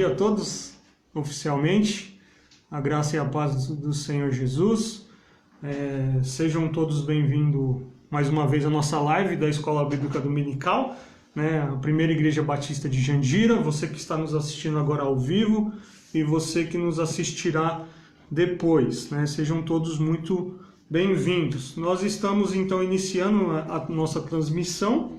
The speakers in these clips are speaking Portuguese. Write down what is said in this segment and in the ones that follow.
dia a todos, oficialmente, a graça e a paz do Senhor Jesus. Sejam todos bem-vindos mais uma vez à nossa live da Escola Bíblica Dominical, a Primeira Igreja Batista de Jandira, você que está nos assistindo agora ao vivo e você que nos assistirá depois, sejam todos muito bem-vindos. Nós estamos então iniciando a nossa transmissão.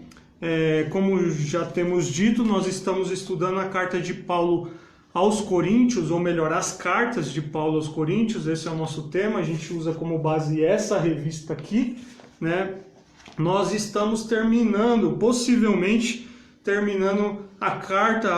Como já temos dito, nós estamos estudando a carta de Paulo aos Coríntios, ou melhor, as cartas de Paulo aos Coríntios. Esse é o nosso tema, a gente usa como base essa revista aqui, Nós estamos possivelmente terminando a carta,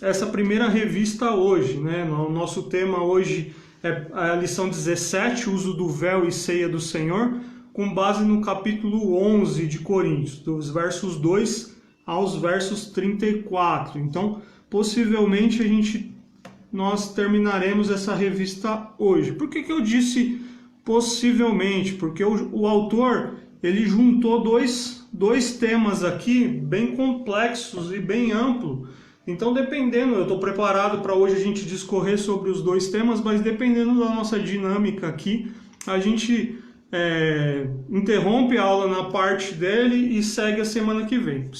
essa primeira revista hoje, O nosso tema hoje é a lição 17, uso do véu e ceia do Senhor, com base no capítulo 11 de Coríntios, dos versos 2 aos versos 34. Então, possivelmente nós terminaremos essa revista hoje. Por que eu disse possivelmente? Porque o autor ele juntou dois temas aqui bem complexos e bem amplos. Então, dependendo, eu estou preparado para hoje a gente discorrer sobre os dois temas, mas dependendo da nossa dinâmica aqui, a gente interrompe a aula na parte dele e segue a semana que vem.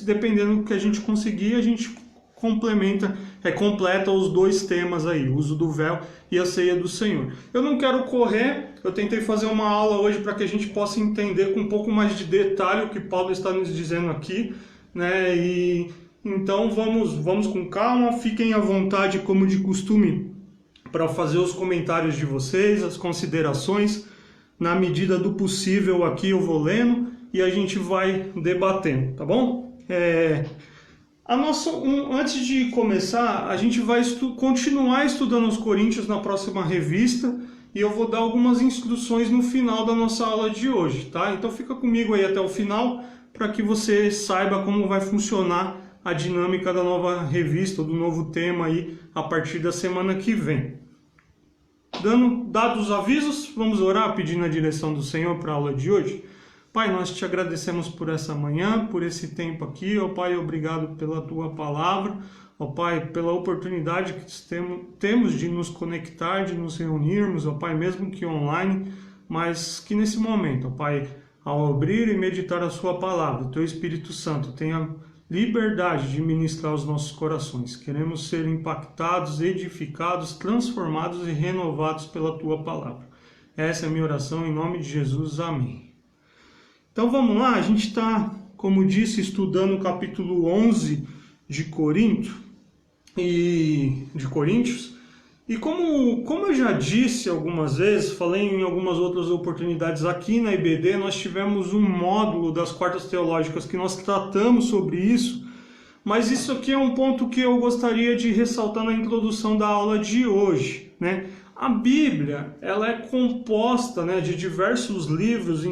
Dependendo do que a gente conseguir, a gente completa os dois temas aí, o uso do véu e a ceia do Senhor. Eu não quero correr, eu tentei fazer uma aula hoje para que a gente possa entender com um pouco mais de detalhe o que Paulo está nos dizendo aqui, Então vamos com calma, fiquem à vontade como de costume para fazer os comentários de vocês, as considerações. Na medida do possível aqui eu vou lendo e a gente vai debatendo, tá bom? Antes de começar, a gente vai continuar estudando os Coríntios na próxima revista e eu vou dar algumas instruções no final da nossa aula de hoje, tá? Então fica comigo aí até o final para que você saiba como vai funcionar a dinâmica da nova revista, do novo tema aí a partir da semana que vem. Dados os avisos, vamos orar pedindo a direção do Senhor para a aula de hoje. Pai, nós te agradecemos por essa manhã, por esse tempo aqui. Ó Pai, obrigado pela tua palavra. Ó Pai, pela oportunidade que temos de nos conectar, de nos reunirmos, ó Pai, mesmo que online, mas que nesse momento, ó Pai, ao abrir e meditar a sua palavra, o teu Espírito Santo tenha liberdade de ministrar os nossos corações. Queremos ser impactados, edificados, transformados e renovados pela tua palavra. Essa é a minha oração em nome de Jesus. Amém. Então vamos lá, a gente está, como disse, estudando o capítulo 11 de Coríntios. E como eu já disse algumas vezes, falei em algumas outras oportunidades aqui na IBD, nós tivemos um módulo das quartas teológicas que nós tratamos sobre isso, mas isso aqui é um ponto que eu gostaria de ressaltar na introdução da aula de hoje, A Bíblia, ela é composta de diversos livros,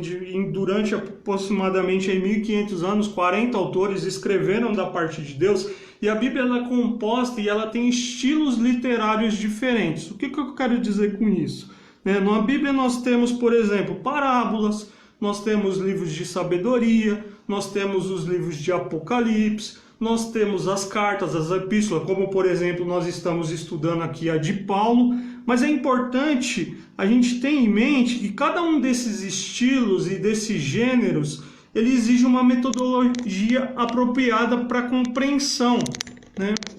durante aproximadamente 1.500 anos, 40 autores escreveram da parte de Deus, e a Bíblia ela é composta e ela tem estilos literários diferentes. O que eu quero dizer com isso? Na Bíblia nós temos, por exemplo, parábolas, nós temos livros de sabedoria, nós temos os livros de Apocalipse, nós temos as cartas, as epístolas, como por exemplo nós estamos estudando aqui a de Paulo, mas é importante a gente ter em mente que cada um desses estilos e desses gêneros ele exige uma metodologia apropriada para compreensão,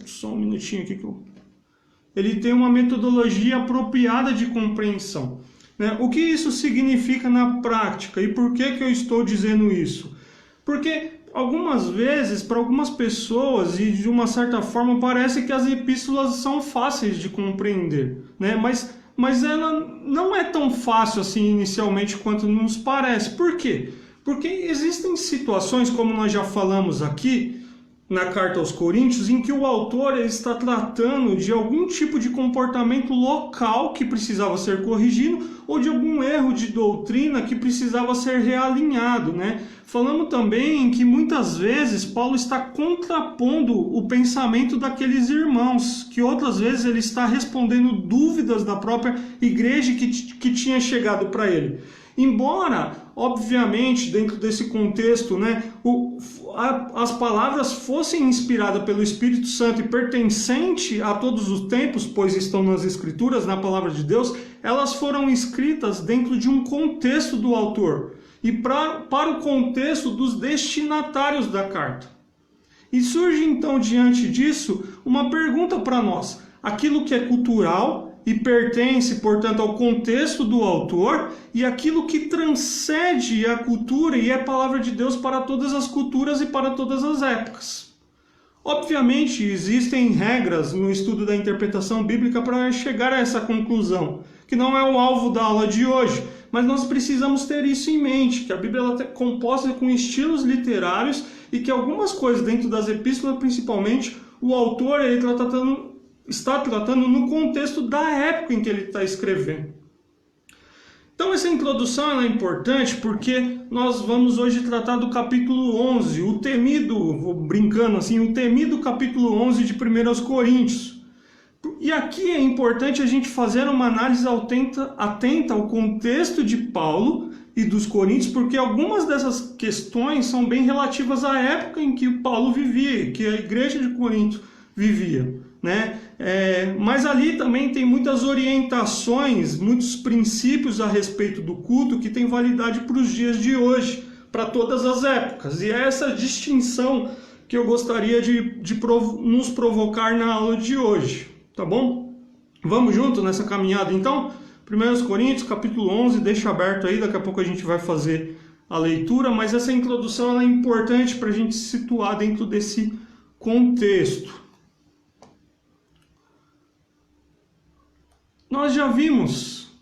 Só um minutinho aqui Ele tem uma metodologia apropriada de compreensão, O que isso significa na prática e por que eu estou dizendo isso? Porque algumas vezes, para algumas pessoas e de uma certa forma, parece que as epístolas são fáceis de compreender, Mas ela não é tão fácil assim inicialmente quanto nos parece. Por quê? Porque existem situações, como nós já falamos aqui na carta aos Coríntios, em que o autor está tratando de algum tipo de comportamento local que precisava ser corrigido ou de algum erro de doutrina que precisava ser realinhado, Falamos também que muitas vezes Paulo está contrapondo o pensamento daqueles irmãos, que outras vezes ele está respondendo dúvidas da própria igreja que tinha chegado para ele. Embora obviamente, dentro desse contexto, né, as palavras fossem inspiradas pelo Espírito Santo e pertencente a todos os tempos, pois estão nas Escrituras, na palavra de Deus, elas foram escritas dentro de um contexto do autor e para o contexto dos destinatários da carta. E surge então diante disso uma pergunta para nós: aquilo que é cultural e pertence, portanto, ao contexto do autor, e aquilo que transcende a cultura e é palavra de Deus para todas as culturas e para todas as épocas. Obviamente, existem regras no estudo da interpretação bíblica para chegar a essa conclusão, que não é o alvo da aula de hoje, mas nós precisamos ter isso em mente, que a Bíblia é composta com estilos literários e que algumas coisas dentro das epístolas, principalmente, o autor está tratando no contexto da época em que ele está escrevendo. Então essa introdução é importante porque nós vamos hoje tratar do capítulo 11, o temido, vou brincando assim, o temido capítulo 11 de 1 Coríntios. E aqui é importante a gente fazer uma análise atenta ao contexto de Paulo e dos Coríntios, porque algumas dessas questões são bem relativas à época em que Paulo vivia, que a igreja de Corinto vivia, né? Mas ali também tem muitas orientações, muitos princípios a respeito do culto que tem validade para os dias de hoje, para todas as épocas. E é essa distinção que eu gostaria de nos provocar na aula de hoje, tá bom? Vamos junto nessa caminhada então? 1 Coríntios capítulo 11, deixa aberto aí, daqui a pouco a gente vai fazer a leitura, mas essa introdução ela é importante para a gente se situar dentro desse contexto. Nós já vimos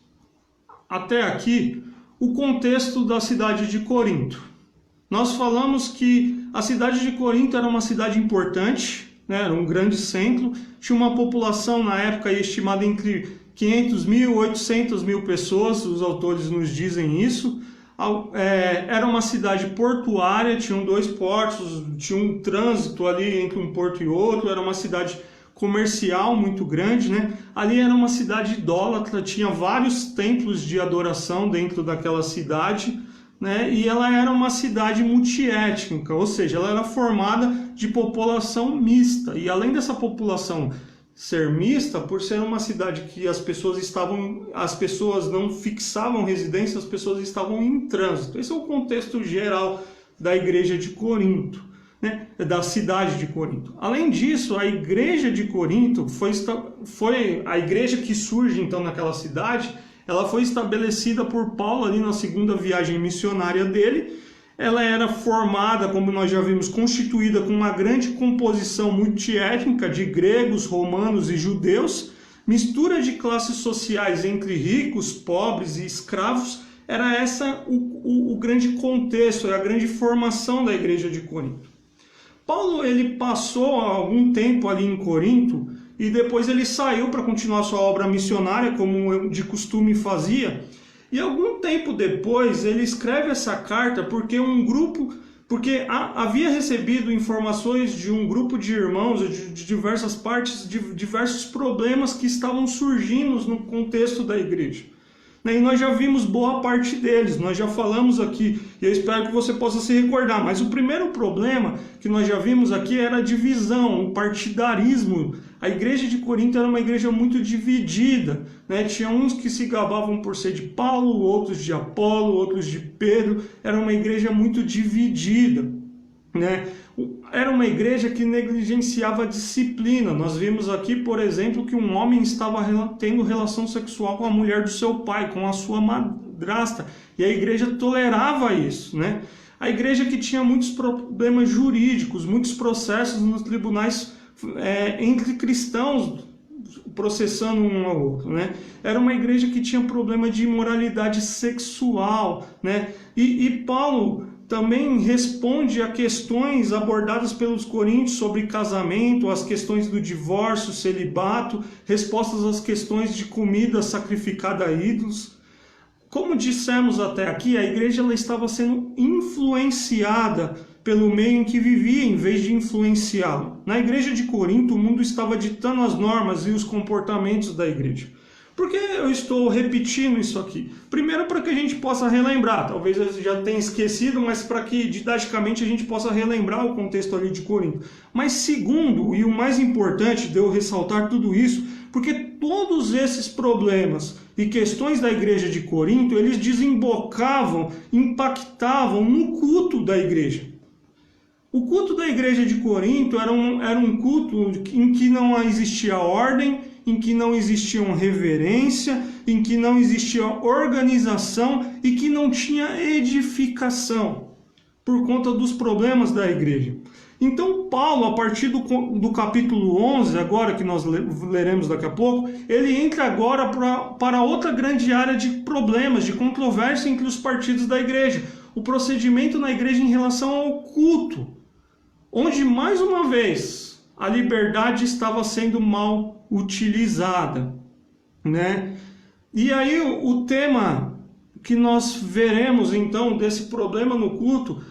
até aqui o contexto da cidade de Corinto. Nós falamos que a cidade de Corinto era uma cidade importante, né? Era um grande centro, tinha uma população na época estimada entre 500 mil e 800 mil pessoas, os autores nos dizem isso. Era uma cidade portuária, tinham 2 portos, tinha um trânsito ali entre um porto e outro, era uma cidade comercial muito grande, né? Ali era uma cidade idólatra, tinha vários templos de adoração dentro daquela cidade, né? E ela era uma cidade multiétnica, ou seja, ela era formada de população mista. E além dessa população ser mista, por ser uma cidade que as pessoas não fixavam residência, as pessoas estavam em trânsito. Esse é o contexto geral da igreja de Corinto, né, da cidade de Corinto. Além disso, a igreja de Corinto foi a igreja que surge então naquela cidade. Ela foi estabelecida por Paulo ali na segunda viagem missionária dele. Ela era formada, como nós já vimos, constituída com uma grande composição multiétnica de gregos, romanos e judeus, mistura de classes sociais entre ricos, pobres e escravos. Era essa o grande contexto, a grande formação da igreja de Corinto. Paulo ele passou algum tempo ali em Corinto e depois ele saiu para continuar sua obra missionária, como de costume fazia. E algum tempo depois ele escreve essa carta porque havia recebido informações de um grupo de irmãos de diversas partes, de diversos problemas que estavam surgindo no contexto da igreja. E nós já vimos boa parte deles, nós já falamos aqui, e eu espero que você possa se recordar. Mas o primeiro problema que nós já vimos aqui era a divisão, o partidarismo. A igreja de Corinto era uma igreja muito dividida, né? Tinha uns que se gabavam por ser de Paulo, outros de Apolo, outros de Pedro. Era uma igreja muito dividida, né? Era uma igreja que negligenciava a disciplina. Nós vimos aqui, por exemplo, que um homem estava tendo relação sexual com a mulher do seu pai, com a sua madrasta, e a igreja tolerava isso, né? A igreja que tinha muitos problemas jurídicos, muitos processos nos tribunais entre cristãos, processando um ao outro, né? Era uma igreja que tinha problema de imoralidade sexual, né? E Paulo também responde a questões abordadas pelos coríntios sobre casamento, as questões do divórcio, celibato, respostas às questões de comida sacrificada a ídolos. Como dissemos até aqui, a igreja ela estava sendo influenciada pelo meio em que vivia, em vez de influenciá-lo. Na igreja de Corinto, o mundo estava ditando as normas e os comportamentos da igreja. Por que eu estou repetindo isso aqui? Primeiro, para que a gente possa relembrar, talvez eu já tenha esquecido, mas para que didaticamente a gente possa relembrar o contexto ali de Corinto. Mas segundo, e o mais importante de eu ressaltar tudo isso, porque todos esses problemas e questões da igreja de Corinto, eles desembocavam, impactavam no culto da igreja. O culto da igreja de Corinto era um culto em que não existia ordem, em que não existia reverência, em que não existia organização e que não tinha edificação, por conta dos problemas da igreja. Então Paulo, a partir do capítulo 11, agora que nós leremos daqui a pouco, ele entra agora para outra grande área de problemas, de controvérsia entre os partidos da igreja. O procedimento na igreja em relação ao culto, onde mais uma vez a liberdade estava sendo mal utilizada, né? E aí o tema que nós veremos então desse problema no culto,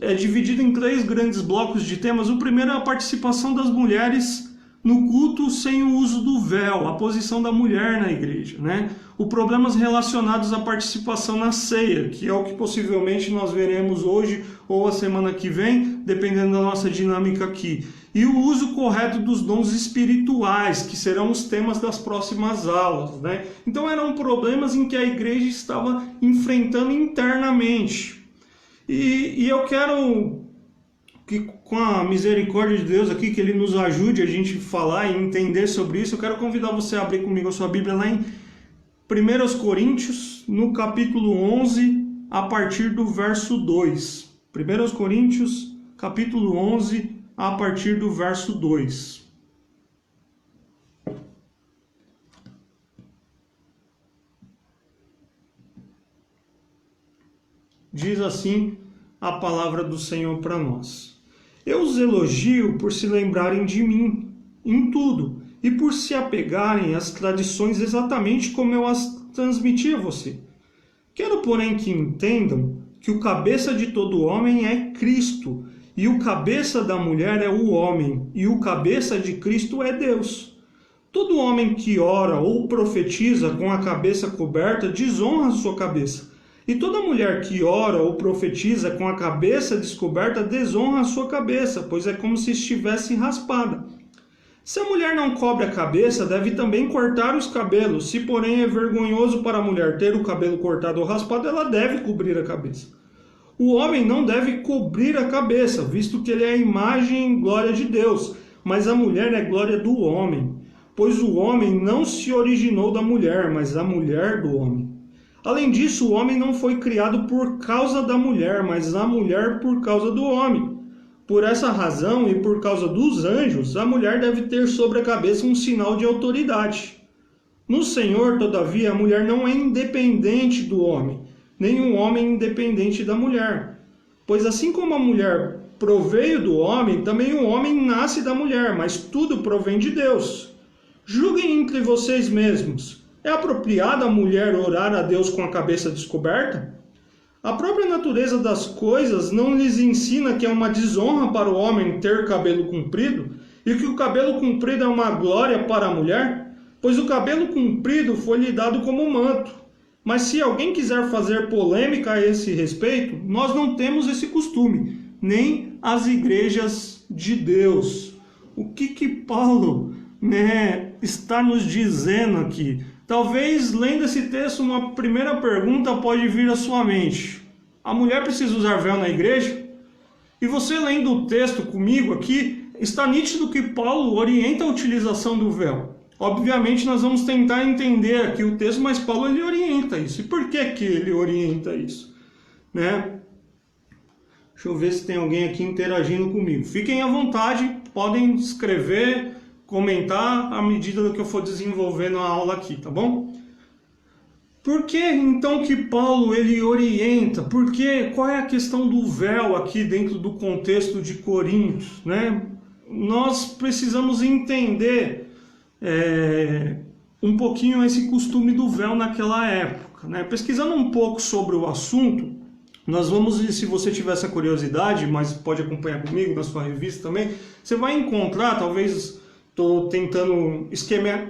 é dividido em 3 grandes blocos de temas. O primeiro é a participação das mulheres no culto sem o uso do véu, a posição da mulher na igreja, né? Os problemas relacionados à participação na ceia, que é o que possivelmente nós veremos hoje ou a semana que vem, dependendo da nossa dinâmica aqui. E o uso correto dos dons espirituais, que serão os temas das próximas aulas, né? Então eram problemas em que a igreja estava enfrentando internamente. E eu quero que, com a misericórdia de Deus aqui, que Ele nos ajude a gente falar e entender sobre isso. Eu quero convidar você a abrir comigo a sua Bíblia lá em 1 Coríntios, no capítulo 11, a partir do verso 2. 1 Coríntios, capítulo 11, a partir do verso 2. Diz assim a palavra do Senhor para nós: Eu os elogio por se lembrarem de mim em tudo e por se apegarem às tradições exatamente como eu as transmiti a você. Quero, porém, que entendam que o cabeça de todo homem é Cristo, e o cabeça da mulher é o homem, e o cabeça de Cristo é Deus. Todo homem que ora ou profetiza com a cabeça coberta desonra a sua cabeça. E toda mulher que ora ou profetiza com a cabeça descoberta desonra a sua cabeça, pois é como se estivesse raspada. Se a mulher não cobre a cabeça, deve também cortar os cabelos. Se, porém, é vergonhoso para a mulher ter o cabelo cortado ou raspado, ela deve cobrir a cabeça. O homem não deve cobrir a cabeça, visto que ele é a imagem e glória de Deus, mas a mulher é glória do homem. Pois o homem não se originou da mulher, mas a mulher do homem. Além disso, o homem não foi criado por causa da mulher, mas a mulher por causa do homem. Por essa razão e por causa dos anjos, a mulher deve ter sobre a cabeça um sinal de autoridade. No Senhor, todavia, a mulher não é independente do homem, nem o homem independente da mulher. Pois assim como a mulher proveio do homem, também o homem nasce da mulher, mas tudo provém de Deus. Julguem entre vocês mesmos. É apropriado a mulher orar a Deus com a cabeça descoberta? A própria natureza das coisas não lhes ensina que é uma desonra para o homem ter cabelo comprido e que o cabelo comprido é uma glória para a mulher? Pois o cabelo comprido foi lhe dado como manto. Mas se alguém quiser fazer polêmica a esse respeito, nós não temos esse costume, nem as igrejas de Deus. O que Paulo, está nos dizendo aqui? Talvez, lendo esse texto, uma primeira pergunta pode vir à sua mente: a mulher precisa usar véu na igreja? E você lendo o texto comigo aqui, está nítido que Paulo orienta a utilização do véu. Obviamente nós vamos tentar entender aqui o texto, mas Paulo ele orienta isso. E por que ele orienta isso? Deixa eu ver se tem alguém aqui interagindo comigo. Fiquem à vontade, podem escrever, comentar à medida do que eu for desenvolvendo a aula aqui, tá bom? Por que então que Paulo ele orienta? Qual é a questão do véu aqui dentro do contexto de Coríntios, Nós precisamos entender um pouquinho esse costume do véu naquela época, Pesquisando um pouco sobre o assunto, nós vamos, se você tiver essa curiosidade, mas pode acompanhar comigo na sua revista também, você vai encontrar, talvez Estou tentando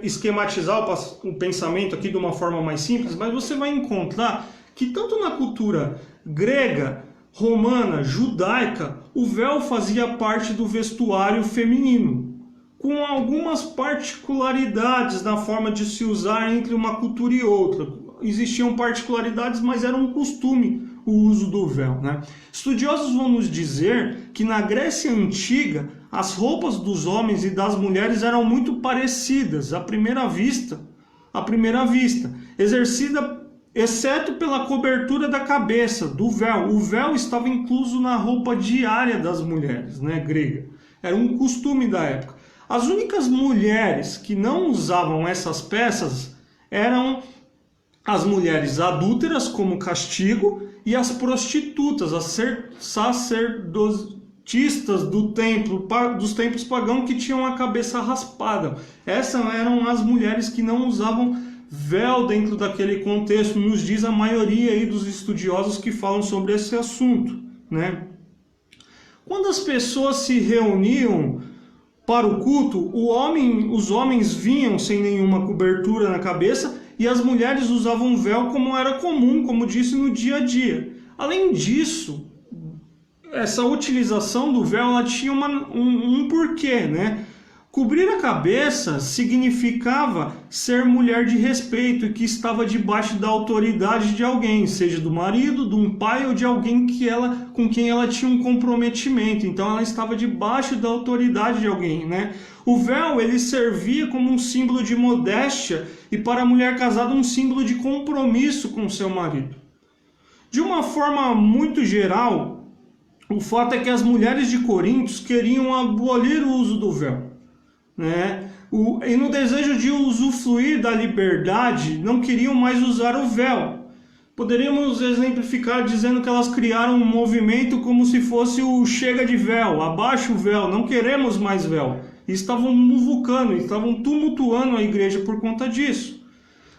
esquematizar o pensamento aqui de uma forma mais simples, mas você vai encontrar que tanto na cultura grega, romana, judaica, o véu fazia parte do vestuário feminino, com algumas particularidades na forma de se usar entre uma cultura e outra. Existiam particularidades, mas era um costume o uso do véu, né? Estudiosos vão nos dizer que na Grécia Antiga as roupas dos homens e das mulheres eram muito parecidas à primeira vista, exercida exceto pela cobertura da cabeça, do véu. O véu estava incluso na roupa diária das mulheres, né, grega. Era um costume da época. As únicas mulheres que não usavam essas peças eram as mulheres adúlteras como castigo e as prostitutas, as sacerdotisas dos templos pagãos que tinham a cabeça raspada. Essas eram as mulheres que não usavam véu dentro daquele contexto, nos diz a maioria aí dos estudiosos que falam sobre esse assunto, né? Quando as pessoas se reuniam para o culto, os homens vinham sem nenhuma cobertura na cabeça e as mulheres usavam véu como era comum, como disse, no dia a dia. Além disso, essa utilização do véu ela tinha um porquê, né? Cobrir a cabeça significava ser mulher de respeito e que estava debaixo da autoridade de alguém, seja do marido, de um pai ou de alguém com quem ela tinha um comprometimento. Então ela estava debaixo da autoridade de alguém, né? O véu ele servia como um símbolo de modéstia e para a mulher casada um símbolo de compromisso com seu marido. De uma forma muito geral, o fato é que as mulheres de Corinto queriam abolir o uso do véu, né? E no desejo de usufruir da liberdade, não queriam mais usar o véu. Poderíamos exemplificar dizendo que elas criaram um movimento como se fosse o chega de véu, abaixa o véu, não queremos mais véu. E estavam muvucando, estavam tumultuando a igreja por conta disso.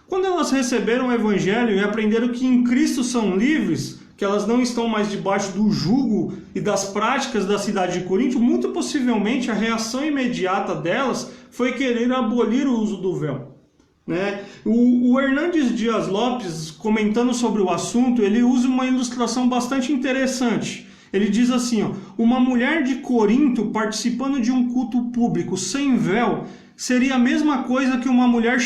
Quando elas receberam o evangelho e aprenderam que em Cristo são livres, que elas não estão mais debaixo do jugo e das práticas da cidade de Corinto, muito possivelmente a reação imediata delas foi querer abolir o uso do véu, né? O Hernandes Dias Lopes, comentando sobre o assunto, ele usa uma ilustração bastante interessante. Ele diz assim, ó, uma mulher de Corinto participando de um culto público sem véu seria a mesma coisa que uma mulher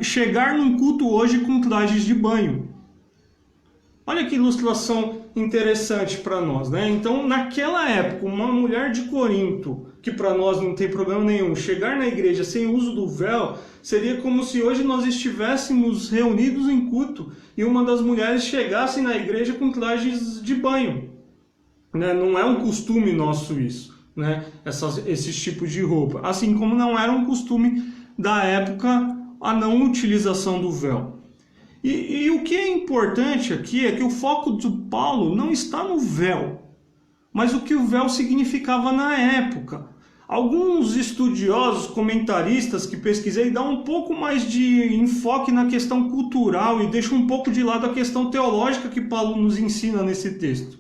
chegar num culto hoje com trajes de banho. Olha que ilustração interessante para nós, né? Então, naquela época, uma mulher de Corinto, que para nós não tem problema nenhum, chegar na igreja sem uso do véu, seria como se hoje nós estivéssemos reunidos em culto e uma das mulheres chegasse na igreja com trajes de banho, né? Não é um costume nosso isso, né? Esses tipos de roupa. Assim como não era um costume da época a não utilização do véu. E o que é importante aqui é que o foco de Paulo não está no véu, mas o que o véu significava na época. Alguns estudiosos, comentaristas que pesquisei dão um pouco mais de enfoque na questão cultural e deixam um pouco de lado a questão teológica que Paulo nos ensina nesse texto.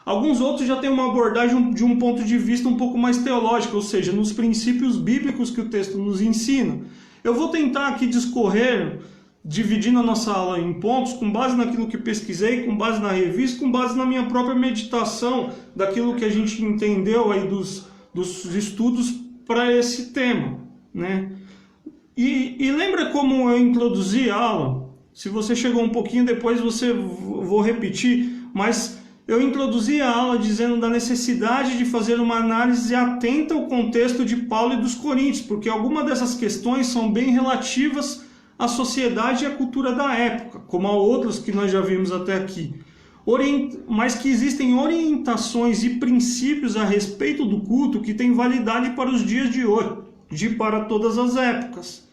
Alguns outros já têm uma abordagem de um ponto de vista um pouco mais teológico, ou seja, nos princípios bíblicos que o texto nos ensina. Eu vou tentar aqui discorrer, dividindo a nossa aula em pontos, com base naquilo que pesquisei, com base na revista, com base na minha própria meditação, daquilo que a gente entendeu aí dos estudos para esse tema, né? E lembra como eu introduzi a aula? Se você chegou um pouquinho depois, vou repetir, mas eu introduzi a aula dizendo da necessidade de fazer uma análise atenta ao contexto de Paulo e dos Coríntios, porque algumas dessas questões são bem relativas à sociedade e à cultura da época, como a outras que nós já vimos até aqui. Mas que existem orientações e princípios a respeito do culto que têm validade para os dias de hoje, para todas as épocas.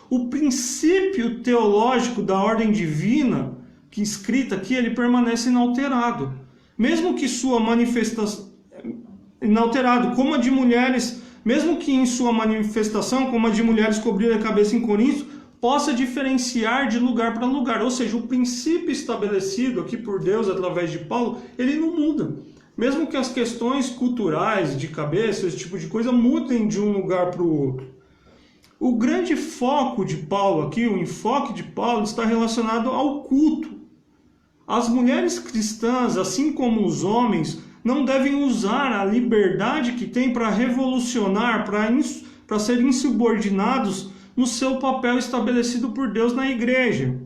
O princípio teológico da ordem divina, que escrita aqui, ele permanece inalterado. Mesmo que sua manifestação inalterado, como a de mulheres, mesmo que em sua manifestação, como a de mulheres cobrir a cabeça em Corinto, possa diferenciar de lugar para lugar. Ou seja, o princípio estabelecido aqui por Deus através de Paulo, ele não muda. Mesmo que as questões culturais de cabeça, esse tipo de coisa, mudem de um lugar para o outro. O grande foco de Paulo aqui, o enfoque de Paulo está relacionado ao culto. As mulheres cristãs, assim como os homens, não devem usar a liberdade que têm para revolucionar, para serem insubordinados no seu papel estabelecido por Deus na igreja.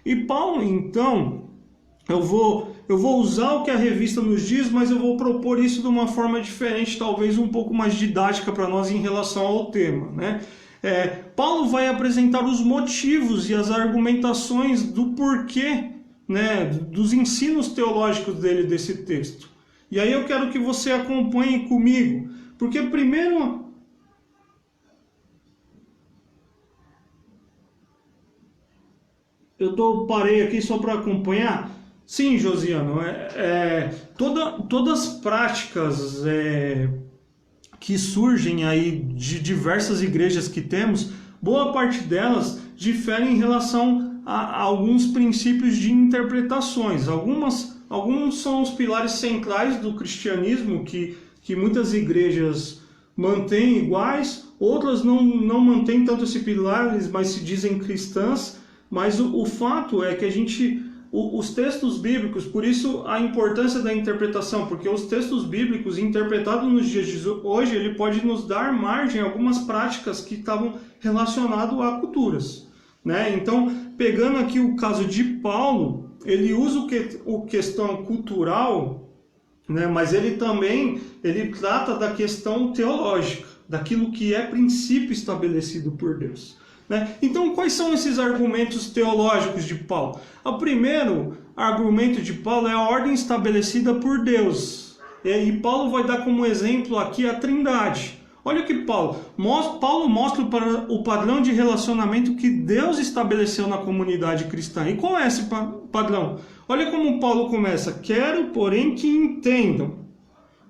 E Paulo, então, eu vou usar o que a revista nos diz, mas eu vou propor isso de uma forma diferente, talvez um pouco mais didática para nós em relação ao tema, né? Paulo vai apresentar os motivos e as argumentações do porquê, né, dos ensinos teológicos dele desse texto. E aí eu quero que você acompanhe comigo, porque primeiro parei aqui só para acompanhar. Sim, Josiano, todas as práticas que surgem aí de diversas igrejas que temos, boa parte delas diferem em relação a alguns princípios de interpretações. Alguns são os pilares centrais do cristianismo que muitas igrejas mantêm iguais, outras não mantêm tanto esses pilares, mas se dizem cristãs. Mas o fato é que os textos bíblicos, por isso a importância da interpretação, porque os textos bíblicos interpretados nos dias de hoje, ele pode nos dar margem a algumas práticas que estavam relacionadas a culturas, né? Então, pegando aqui o caso de Paulo, ele usa o questão cultural, né? Mas ele trata da questão teológica, daquilo que é princípio estabelecido por Deus. Então, quais são esses argumentos teológicos de Paulo? O primeiro argumento de Paulo é a ordem estabelecida por Deus. E Paulo vai dar como exemplo aqui a Trindade. Olha que Paulo mostra o padrão de relacionamento que Deus estabeleceu na comunidade cristã. E qual é esse padrão? Olha como Paulo começa. Quero, porém, que entendam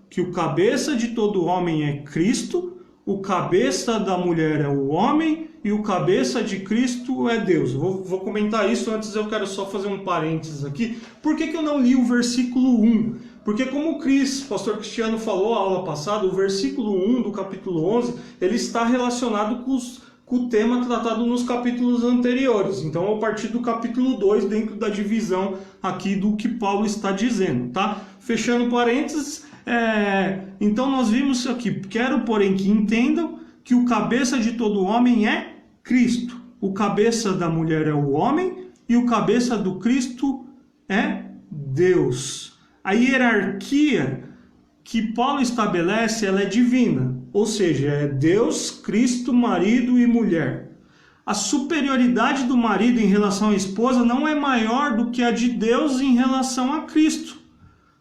que o cabeça de todo homem é Cristo, o cabeça da mulher é o homem, e o cabeça de Cristo é Deus. Vou comentar isso, antes eu quero só fazer um parênteses aqui. Por que eu não li o versículo 1? Porque como o pastor Cristiano falou na aula passada, o versículo 1 do capítulo 11, ele está relacionado com o tema tratado nos capítulos anteriores. Então, a partir do capítulo 2, dentro da divisão aqui do que Paulo está dizendo, tá? Fechando parênteses, então nós vimos aqui, quero porém que entendam que o cabeça de todo homem é Cristo. O cabeça da mulher é o homem e o cabeça do Cristo é Deus. A hierarquia que Paulo estabelece, ela é divina, ou seja, é Deus, Cristo, marido e mulher. A superioridade do marido em relação à esposa não é maior do que a de Deus em relação a Cristo,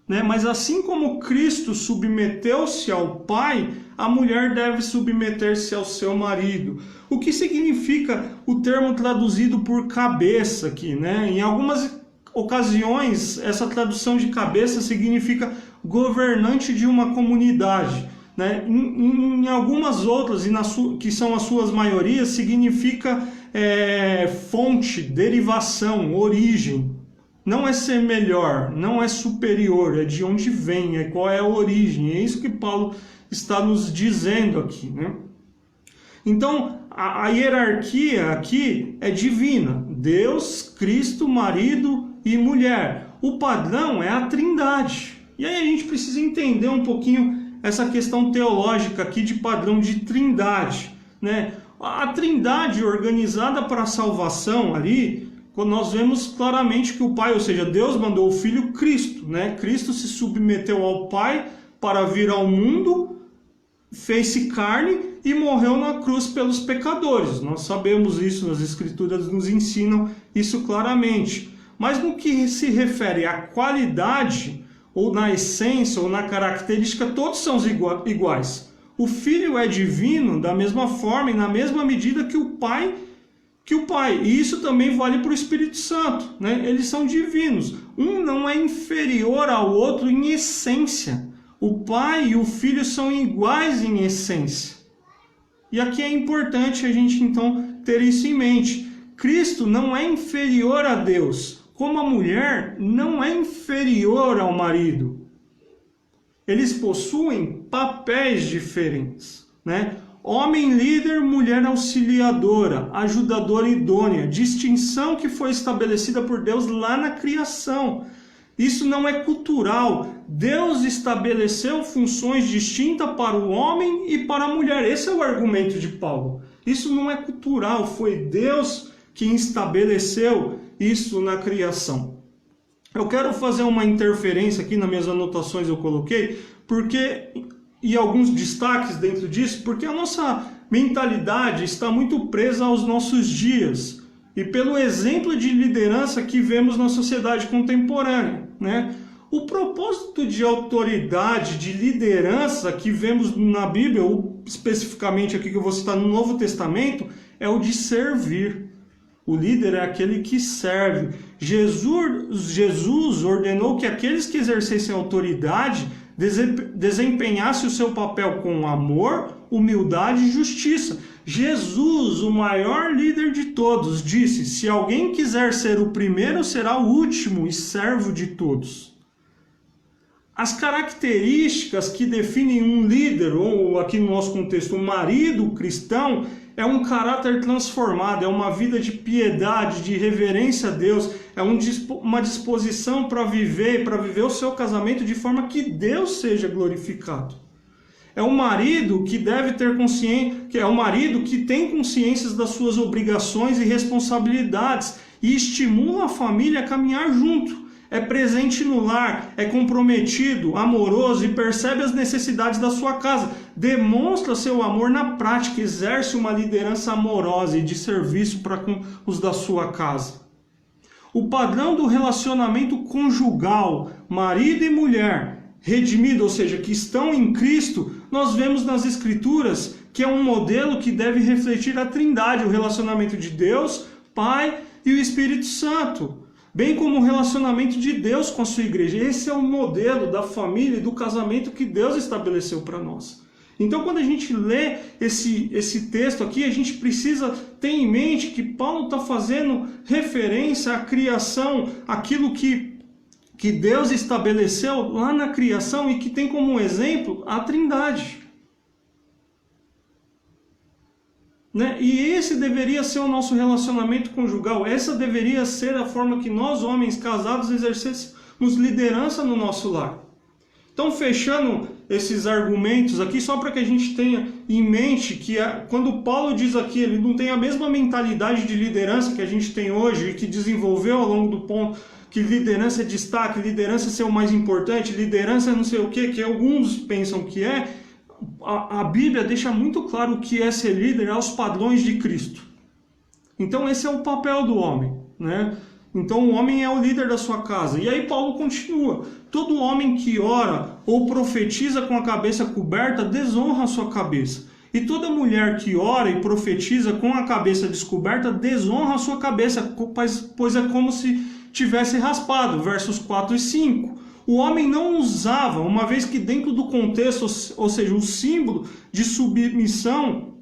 né? Mas assim como Cristo submeteu-se ao Pai, a mulher deve submeter-se ao seu marido. O que significa o termo traduzido por cabeça aqui, né? Em algumas ocasiões, essa tradução de cabeça significa governante de uma comunidade, né? Em algumas outras, que são as suas maiorias, significa fonte, derivação, origem. Não é ser melhor, não é superior, é de onde vem, qual é a origem. É isso que Paulo está nos dizendo aqui, né? Então, a hierarquia aqui é divina. Deus, Cristo, marido e mulher. O padrão é a Trindade. E aí a gente precisa entender um pouquinho essa questão teológica aqui de padrão de Trindade, né? A Trindade organizada para a salvação ali, quando nós vemos claramente que o Pai, ou seja, Deus mandou o Filho Cristo, né? Cristo se submeteu ao Pai para vir ao mundo, fez-se carne e morreu na cruz pelos pecadores. Nós sabemos isso, as Escrituras nos ensinam isso claramente. Mas no que se refere à qualidade, ou na essência, ou na característica, todos são iguais. O Filho é divino da mesma forma e na mesma medida que o Pai. E isso também vale para o Espírito Santo, né? Eles são divinos. Um não é inferior ao outro em essência. O Pai e o Filho são iguais em essência. E aqui é importante a gente então ter isso em mente. Cristo não é inferior a Deus, como a mulher não é inferior ao marido. Eles possuem papéis diferentes, né? Homem líder, mulher auxiliadora, ajudadora idônea, distinção que foi estabelecida por Deus lá na criação. Isso não é cultural. Deus estabeleceu funções distintas para o homem e para a mulher. Esse é o argumento de Paulo. Isso não é cultural, foi Deus quem estabeleceu isso na criação. Eu quero fazer uma interferência aqui nas minhas anotações, eu coloquei, e alguns destaques dentro disso, porque a nossa mentalidade está muito presa aos nossos dias e pelo exemplo de liderança que vemos na sociedade contemporânea, né? O propósito de autoridade, de liderança que vemos na Bíblia, ou especificamente aqui que eu vou citar no Novo Testamento, é o de servir. O líder é aquele que serve. Jesus ordenou que aqueles que exercessem autoridade desempenhasse o seu papel com amor, humildade e justiça. Jesus, o maior líder de todos, disse: se alguém quiser ser o primeiro, será o último e servo de todos. As características que definem um líder, ou aqui no nosso contexto, um marido cristão, é um caráter transformado, é uma vida de piedade, de reverência a Deus, é uma disposição para viver o seu casamento de forma que Deus seja glorificado. É um marido que deve ter consciência, é um marido que tem consciência das suas obrigações e responsabilidades e estimula a família a caminhar junto. É presente no lar, é comprometido, amoroso e percebe as necessidades da sua casa. Demonstra seu amor na prática, exerce uma liderança amorosa e de serviço para com os da sua casa. O padrão do relacionamento conjugal, marido e mulher, redimido, ou seja, que estão em Cristo, nós vemos nas Escrituras que é um modelo que deve refletir a Trindade, o relacionamento de Deus, Pai e o Espírito Santo, bem como o relacionamento de Deus com a sua igreja. Esse é o modelo da família e do casamento que Deus estabeleceu para nós. Então, quando a gente lê esse texto aqui, a gente precisa ter em mente que Paulo está fazendo referência à criação, aquilo que Deus estabeleceu lá na criação e que tem como exemplo a Trindade. Né? E esse deveria ser o nosso relacionamento conjugal, essa deveria ser a forma que nós, homens casados, exercêssemos liderança no nosso lar. Então, fechando esses argumentos aqui, só para que a gente tenha em mente que quando Paulo diz aqui, ele não tem a mesma mentalidade de liderança que a gente tem hoje e que desenvolveu ao longo do ponto, que liderança é destaque, liderança é ser o mais importante, liderança é não sei o que alguns pensam que é. A Bíblia deixa muito claro o que é ser líder aos padrões de Cristo. Então esse é o papel do homem, né? Então o homem é o líder da sua casa. E aí Paulo continua: todo homem que ora ou profetiza com a cabeça coberta desonra a sua cabeça. E toda mulher que ora e profetiza com a cabeça descoberta desonra a sua cabeça, pois é como se tivesse raspado. Versos 4 e 5. O homem não usava, uma vez que dentro do contexto, ou seja, o símbolo de submissão,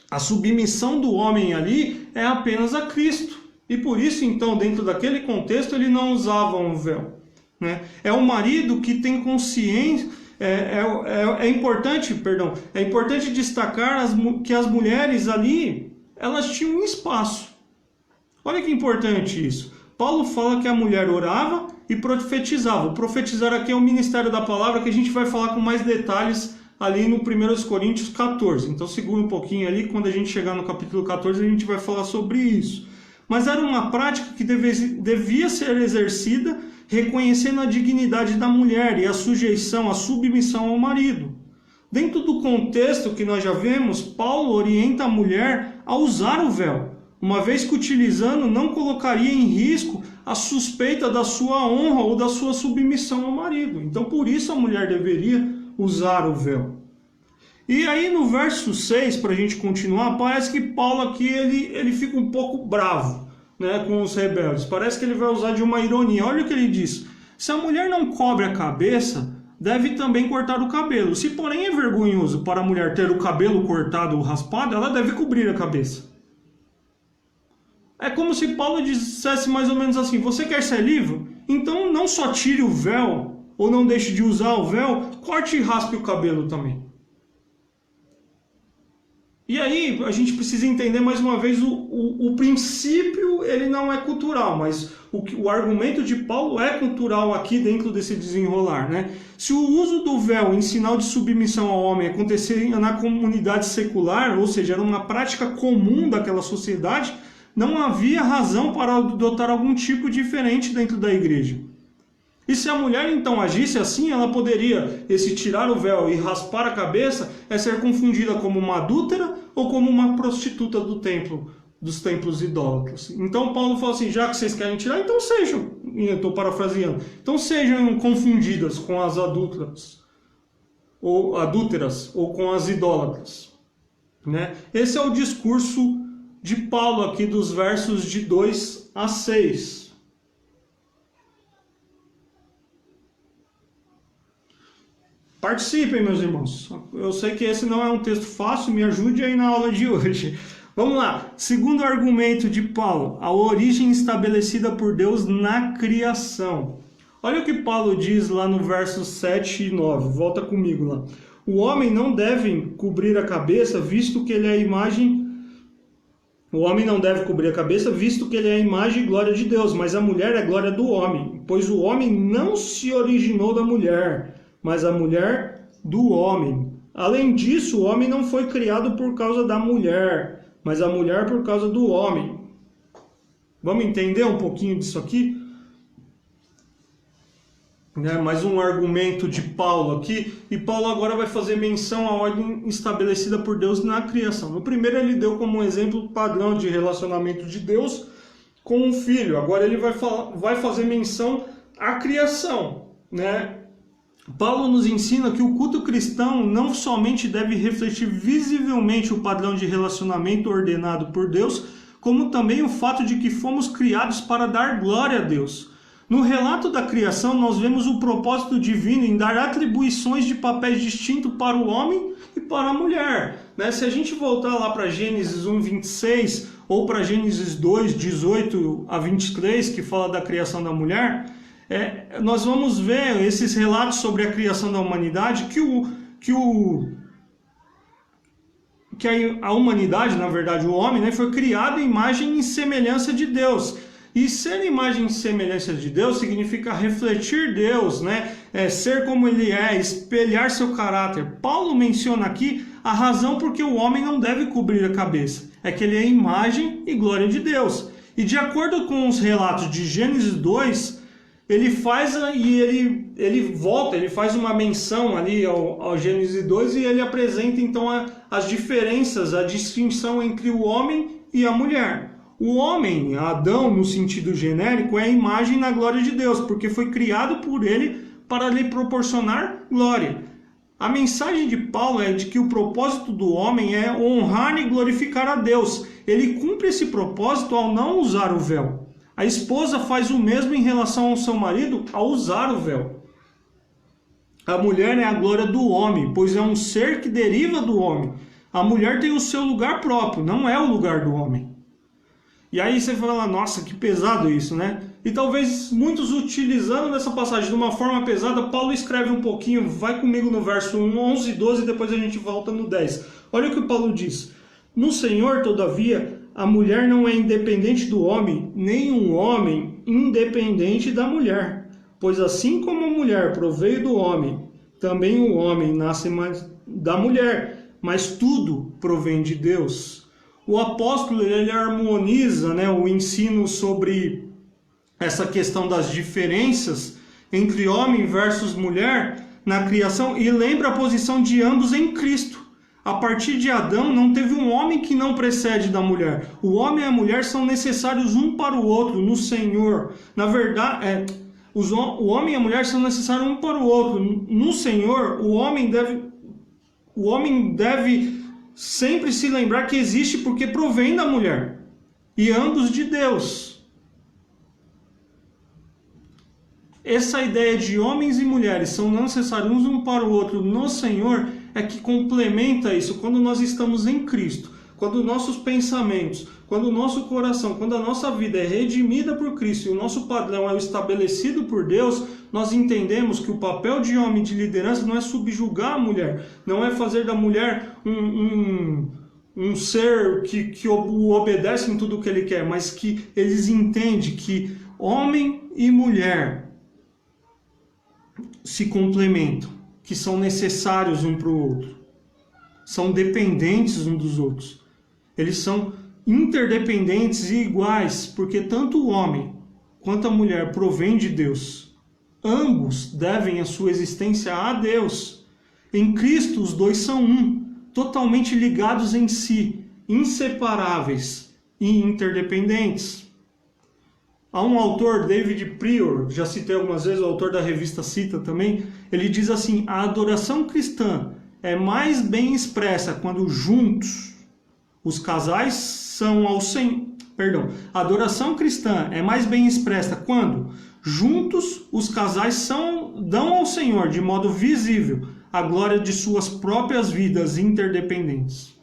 a submissão do homem ali é apenas a Cristo. E por isso, então, dentro daquele contexto, ele não usava um véu. Né? É o marido que tem consciência. É importante destacar que as mulheres ali, elas tinham um espaço. Olha que importante isso. Paulo fala que a mulher orava e profetizava. O profetizar aqui é o ministério da palavra, que a gente vai falar com mais detalhes ali no 1 Coríntios 14. Então segura um pouquinho ali, quando a gente chegar no capítulo 14 a gente vai falar sobre isso. Mas era uma prática que devia ser exercida, reconhecendo a dignidade da mulher e a sujeição, a submissão ao marido. Dentro do contexto que nós já vemos, Paulo orienta a mulher a usar o véu, uma vez que utilizando não colocaria em risco a suspeita da sua honra ou da sua submissão ao marido. Então por isso a mulher deveria usar o véu. E aí no verso 6, para a gente continuar, parece que Paulo aqui ele fica um pouco bravo, né, com os rebeldes. Parece que ele vai usar de uma ironia. Olha o que ele diz: se a mulher não cobre a cabeça, deve também cortar o cabelo. Se porém é vergonhoso para a mulher ter o cabelo cortado ou raspado, ela deve cobrir a cabeça. É como se Paulo dissesse mais ou menos assim: você quer ser livre? Então não só tire o véu, ou não deixe de usar o véu, corte e raspe o cabelo também. E aí a gente precisa entender mais uma vez o princípio, ele não é cultural, mas o argumento de Paulo é cultural aqui dentro desse desenrolar, né? Se o uso do véu em sinal de submissão ao homem acontecia na comunidade secular, ou seja, era uma prática comum daquela sociedade, não havia razão para adotar algum tipo diferente dentro da igreja. E se a mulher então agisse assim, ela poderia, esse tirar o véu e raspar a cabeça, ser confundida como uma adúltera ou como uma prostituta do templo, dos templos idólatras. Então Paulo fala assim, já que vocês querem tirar, então sejam, eu estou parafraseando, então sejam confundidas com as adúlteras ou com as idólatras. Né? Esse é o discurso de Paulo aqui dos versos de 2 a 6. Participem, meus irmãos. Eu sei que esse não é um texto fácil, me ajude aí na aula de hoje. Vamos lá. Segundo argumento de Paulo, a origem estabelecida por Deus na criação. Olha o que Paulo diz lá no versos 7 e 9. Volta comigo lá. O homem não deve cobrir a cabeça, visto que ele é a imagem... O homem não deve cobrir a cabeça, visto que ele é a imagem e glória de Deus, mas a mulher é a glória do homem, pois o homem não se originou da mulher, mas a mulher do homem. Além disso, o homem não foi criado por causa da mulher, mas a mulher por causa do homem. Vamos entender um pouquinho disso aqui? Mais um argumento de Paulo aqui, e Paulo agora vai fazer menção à ordem estabelecida por Deus na criação. No primeiro ele deu como exemplo padrão de relacionamento de Deus com o filho, agora ele vai fazer menção à criação, né? Paulo nos ensina que o culto cristão não somente deve refletir visivelmente o padrão de relacionamento ordenado por Deus, como também o fato de que fomos criados para dar glória a Deus. No relato da criação, nós vemos o propósito divino em dar atribuições de papéis distintos para o homem e para a mulher. Se a gente voltar lá para Gênesis 1:26 ou para Gênesis 2:18 a 23, que fala da criação da mulher, nós vamos ver esses relatos sobre a criação da humanidade, que a humanidade, na verdade o homem, foi criado em imagem e semelhança de Deus. E ser imagem e semelhança de Deus significa refletir Deus, ser como Ele é, espelhar seu caráter. Paulo menciona aqui a razão por que o homem não deve cobrir a cabeça. É que ele é imagem e glória de Deus. E de acordo com os relatos de Gênesis 2, ele faz uma menção ali ao Gênesis 2 e ele apresenta então as diferenças, a distinção entre o homem e a mulher. O homem, Adão, no sentido genérico, é a imagem na glória de Deus, porque foi criado por ele para lhe proporcionar glória. A mensagem de Paulo é de que o propósito do homem é honrar e glorificar a Deus. Ele cumpre esse propósito ao não usar o véu. A esposa faz o mesmo em relação ao seu marido ao usar o véu. A mulher é a glória do homem, pois é um ser que deriva do homem. A mulher tem o seu lugar próprio, não é o lugar do homem. E aí você fala, nossa, que pesado isso, né? E talvez muitos utilizando dessa passagem de uma forma pesada, Paulo escreve um pouquinho, vai comigo no verso 1, 11 e 12, e depois a gente volta no 10. Olha o que Paulo diz. No Senhor, todavia, a mulher não é independente do homem, nem um homem independente da mulher. Pois assim como a mulher proveio do homem, também o homem nasce da mulher, mas tudo provém de Deus. O apóstolo ele harmoniza o ensino sobre essa questão das diferenças entre homem versus mulher na criação e lembra a posição de ambos em Cristo. A partir de Adão não teve um homem que não precede da mulher. O homem e a mulher são necessários um para o outro no Senhor. Na verdade, o homem e a mulher são necessários um para o outro. No Senhor, o homem deve sempre se lembrar que existe porque provém da mulher, e ambos de Deus. Essa ideia de homens e mulheres são necessários um para o outro no Senhor é que complementa isso quando nós estamos em Cristo, quando nossos pensamentos, quando o nosso coração, quando a nossa vida é redimida por Cristo e o nosso padrão é estabelecido por Deus, nós entendemos que o papel de homem de liderança não é subjugar a mulher, não é fazer da mulher um ser que o obedece em tudo o que ele quer, mas que eles entendem que homem e mulher se complementam, que são necessários um para o outro, são dependentes um dos outros. Eles são interdependentes e iguais, porque tanto o homem quanto a mulher provém de Deus. Ambos devem a sua existência a Deus. Em Cristo, os dois são um, totalmente ligados em si, inseparáveis e interdependentes. Há um autor, David Prior, já citei algumas vezes, o autor da revista Cita também, ele diz assim: a adoração cristã é mais bem expressa quando juntos os casais são ao Senhor. A adoração cristã é mais bem expressa quando juntos os casais dão ao Senhor de modo visível a glória de suas próprias vidas interdependentes.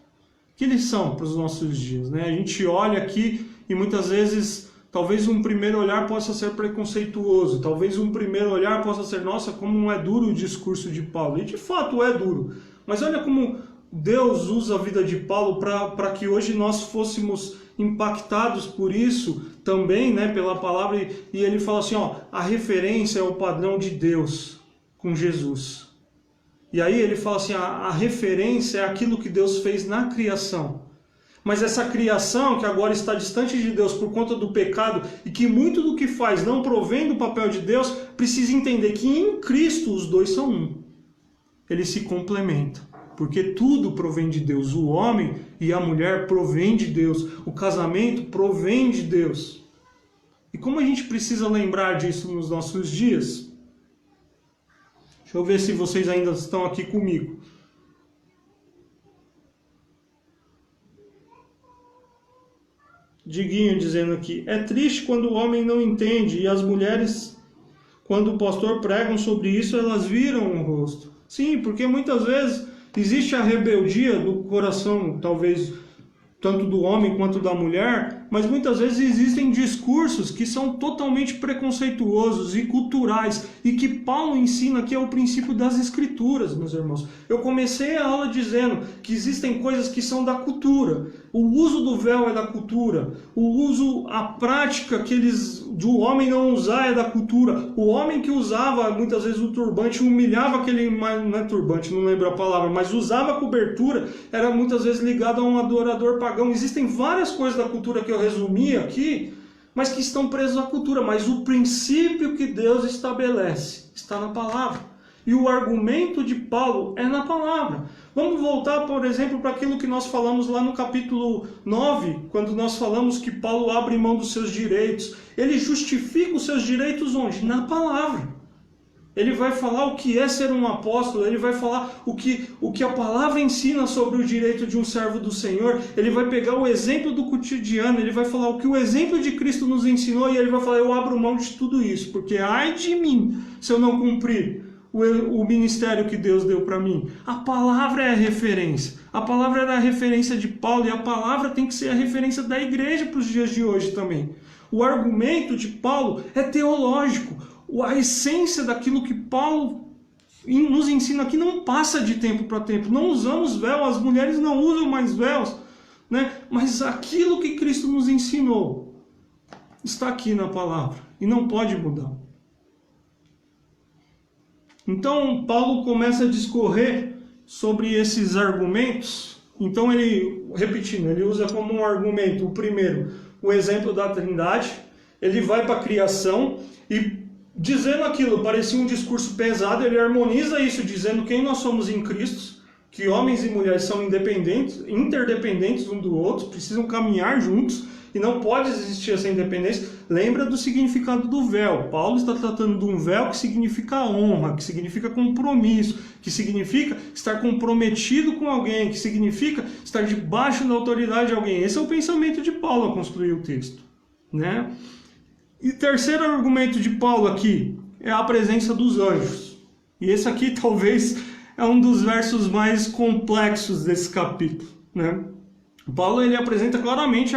Que lição para os nossos dias, né? A gente olha aqui e muitas vezes, talvez um primeiro olhar possa ser preconceituoso, talvez um primeiro olhar possa ser, nossa, como é duro o discurso de Paulo. E de fato é duro, mas olha como Deus usa a vida de Paulo para que hoje nós fôssemos impactados por isso também, né, pela palavra. E ele fala assim, ó, a referência é o padrão de Deus com Jesus. E aí ele fala assim, a referência é aquilo que Deus fez na criação. Mas essa criação que agora está distante de Deus por conta do pecado e que muito do que faz não provém do papel de Deus, precisa entender que em Cristo os dois são um. Eles se complementam, porque tudo provém de Deus. O homem e a mulher provém de Deus. O casamento provém de Deus. E como a gente precisa lembrar disso nos nossos dias? Deixa eu ver se vocês ainda estão aqui comigo. Diguinho dizendo aqui: é triste quando o homem não entende e as mulheres, quando o pastor pregam sobre isso, elas viram o rosto. Sim, porque muitas vezes existe a rebeldia do coração, talvez tanto do homem quanto da mulher, mas muitas vezes existem discursos que são totalmente preconceituosos e culturais, e que Paulo ensina que é o princípio das escrituras, meus irmãos. Eu comecei a aula dizendo que existem coisas que são da cultura. O uso do véu é da cultura. A prática do homem não usar é da cultura. O homem que usava muitas vezes o turbante humilhava aquele, não é turbante, não lembro a palavra, mas usava a cobertura, era muitas vezes ligado a um adorador pagão. Existem várias coisas da cultura que eu resumi aqui, mas que estão presas à cultura. Mas o princípio que Deus estabelece está na palavra. E o argumento de Paulo é na palavra. Vamos voltar, por exemplo, para aquilo que nós falamos lá no capítulo 9, quando nós falamos que Paulo abre mão dos seus direitos. Ele justifica os seus direitos onde? Na palavra. Ele vai falar o que é ser um apóstolo, ele vai falar o que a palavra ensina sobre o direito de um servo do Senhor, ele vai pegar o exemplo do cotidiano, ele vai falar o que o exemplo de Cristo nos ensinou, e ele vai falar, eu abro mão de tudo isso, porque ai de mim se eu não cumprir o ministério que Deus deu para mim. A palavra é a referência. A palavra era a referência de Paulo, e a palavra tem que ser a referência da igreja para os dias de hoje também. O argumento de Paulo é teológico. A essência daquilo que Paulo nos ensina aqui não passa de tempo para tempo. Não usamos véu, as mulheres não usam mais véus, né? Mas aquilo que Cristo nos ensinou está aqui na palavra e não pode mudar. Então, Paulo começa a discorrer sobre esses argumentos. Então, ele usa como um argumento, o primeiro, o exemplo da Trindade. Ele vai para a criação e, dizendo aquilo, parecia um discurso pesado, ele harmoniza isso, dizendo quem nós somos em Cristo, que homens e mulheres são independentes, interdependentes um do outro, precisam caminhar juntos, e não pode existir essa independência. Lembra do significado do véu. Paulo está tratando de um véu que significa honra, que significa compromisso, que significa estar comprometido com alguém, que significa estar debaixo da autoridade de alguém. Esse é o pensamento de Paulo a construir o texto, né? E terceiro argumento de Paulo aqui é a presença dos anjos. E esse aqui talvez é um dos versos mais complexos desse capítulo, né? Paulo ele apresenta claramente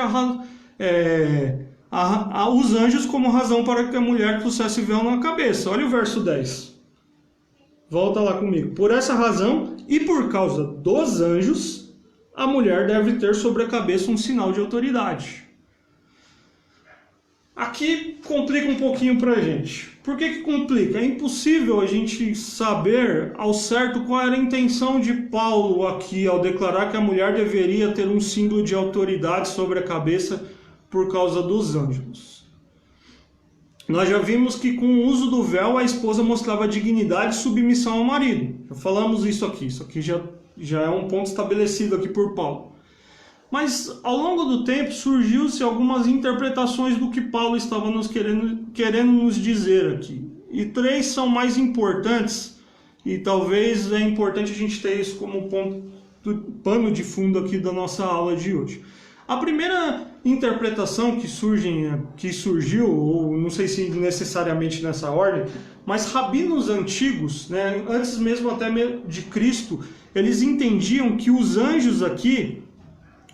os anjos como razão para que a mulher trouxesse véu na cabeça. Olha o verso 10. Volta lá comigo. Por essa razão e por causa dos anjos, a mulher deve ter sobre a cabeça um sinal de autoridade. Aqui complica um pouquinho para a gente. Por que complica? É impossível a gente saber ao certo qual era a intenção de Paulo aqui ao declarar que a mulher deveria ter um símbolo de autoridade sobre a cabeça por causa dos ângelos. Nós já vimos que com o uso do véu a esposa mostrava dignidade e submissão ao marido. Já falamos isso aqui já é um ponto estabelecido aqui por Paulo. Mas ao longo do tempo surgiu-se algumas interpretações do que Paulo estava querendo nos dizer aqui. E 3 são mais importantes, e talvez é importante a gente ter isso como pano de fundo aqui da nossa aula de hoje. A primeira interpretação que surgiu, ou não sei se necessariamente nessa ordem, mas rabinos antigos, né, antes mesmo até de Cristo, eles entendiam que os anjos aqui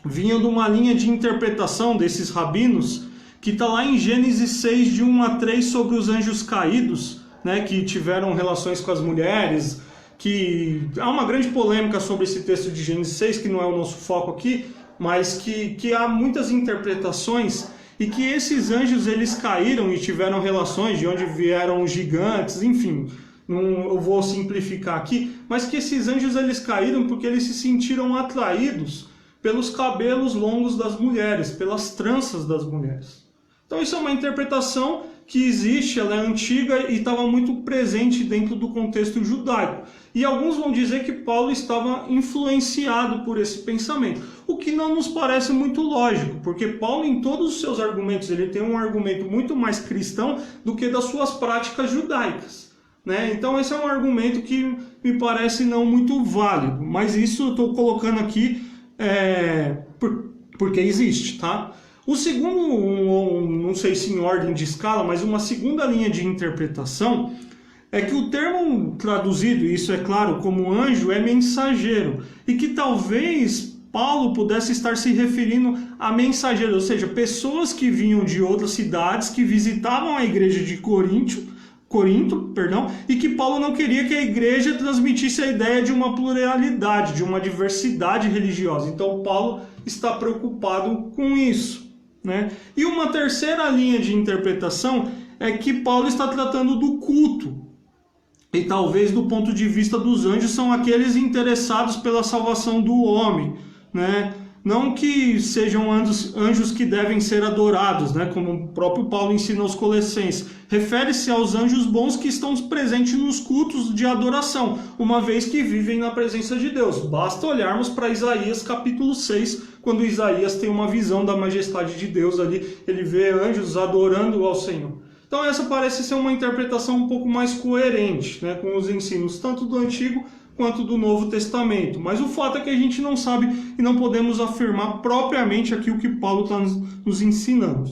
vinham de uma linha de interpretação desses rabinos, que está lá em Gênesis 6, de 1 a 3, sobre os anjos caídos, né, que tiveram relações com as mulheres, que há uma grande polêmica sobre esse texto de Gênesis 6, que não é o nosso foco aqui, mas que há muitas interpretações, e que esses anjos eles caíram e tiveram relações, de onde vieram gigantes, enfim, eu vou simplificar aqui, mas que esses anjos eles caíram porque eles se sentiram atraídos pelos cabelos longos das mulheres, pelas tranças das mulheres. Então isso é uma interpretação que existe, ela é antiga e estava muito presente dentro do contexto judaico. E alguns vão dizer que Paulo estava influenciado por esse pensamento, o que não nos parece muito lógico, porque Paulo em todos os seus argumentos, ele tem um argumento muito mais cristão do que das suas práticas judaicas, né? Então esse é um argumento que me parece não muito válido, mas isso eu estou colocando aqui porque existe, tá? O segundo, não sei se em ordem de escala, mas uma segunda linha de interpretação é que o termo traduzido, isso é claro, como anjo, é mensageiro, e que talvez Paulo pudesse estar se referindo a mensageiros, ou seja, pessoas que vinham de outras cidades, que visitavam a igreja de Corinto, e que Paulo não queria que a igreja transmitisse a ideia de uma pluralidade, de uma diversidade religiosa. Então Paulo está preocupado com isso, né? E uma terceira linha de interpretação é que Paulo está tratando do culto. E talvez do ponto de vista dos anjos são aqueles interessados pela salvação do homem, né? Não que sejam anjos que devem ser adorados, né? Como o próprio Paulo ensina aos Colossenses. Refere-se aos anjos bons que estão presentes nos cultos de adoração, uma vez que vivem na presença de Deus. Basta olharmos para Isaías capítulo 6, quando Isaías tem uma visão da majestade de Deus ali, ele vê anjos adorando ao Senhor. Então essa parece ser uma interpretação um pouco mais coerente, né, com os ensinos tanto do Antigo quanto do Novo Testamento. Mas o fato é que a gente não sabe e não podemos afirmar propriamente aqui o que Paulo está nos ensinando,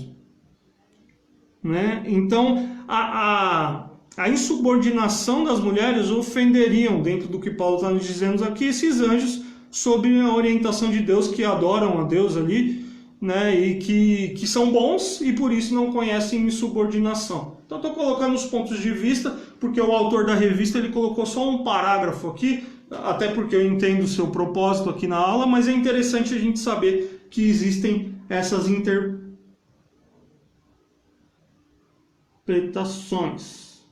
né? Então, a insubordinação das mulheres ofenderiam, dentro do que Paulo está nos dizendo aqui, esses anjos sob a orientação de Deus, que adoram a Deus ali, né? E que são bons e por isso não conhecem insubordinação. Então estou colocando os pontos de vista, porque o autor da revista ele colocou só um parágrafo aqui, até porque eu entendo o seu propósito aqui na aula, mas é interessante a gente saber que existem essas interpretações.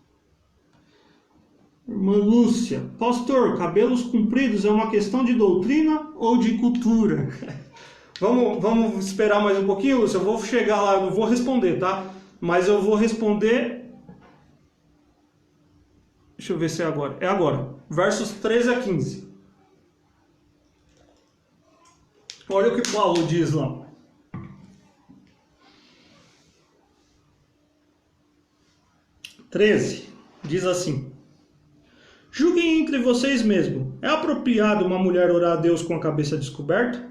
Irmã Lúcia, pastor, cabelos compridos é uma questão de doutrina ou de cultura? Vamos esperar mais um pouquinho, Lúcia, eu vou chegar lá, eu não vou responder, tá? Mas eu vou responder... Deixa eu ver se é agora. É agora. Versos 13 a 15. Olha o que Paulo diz lá. Diz assim: julguem entre vocês mesmos. É apropriado uma mulher orar a Deus com a cabeça descoberta?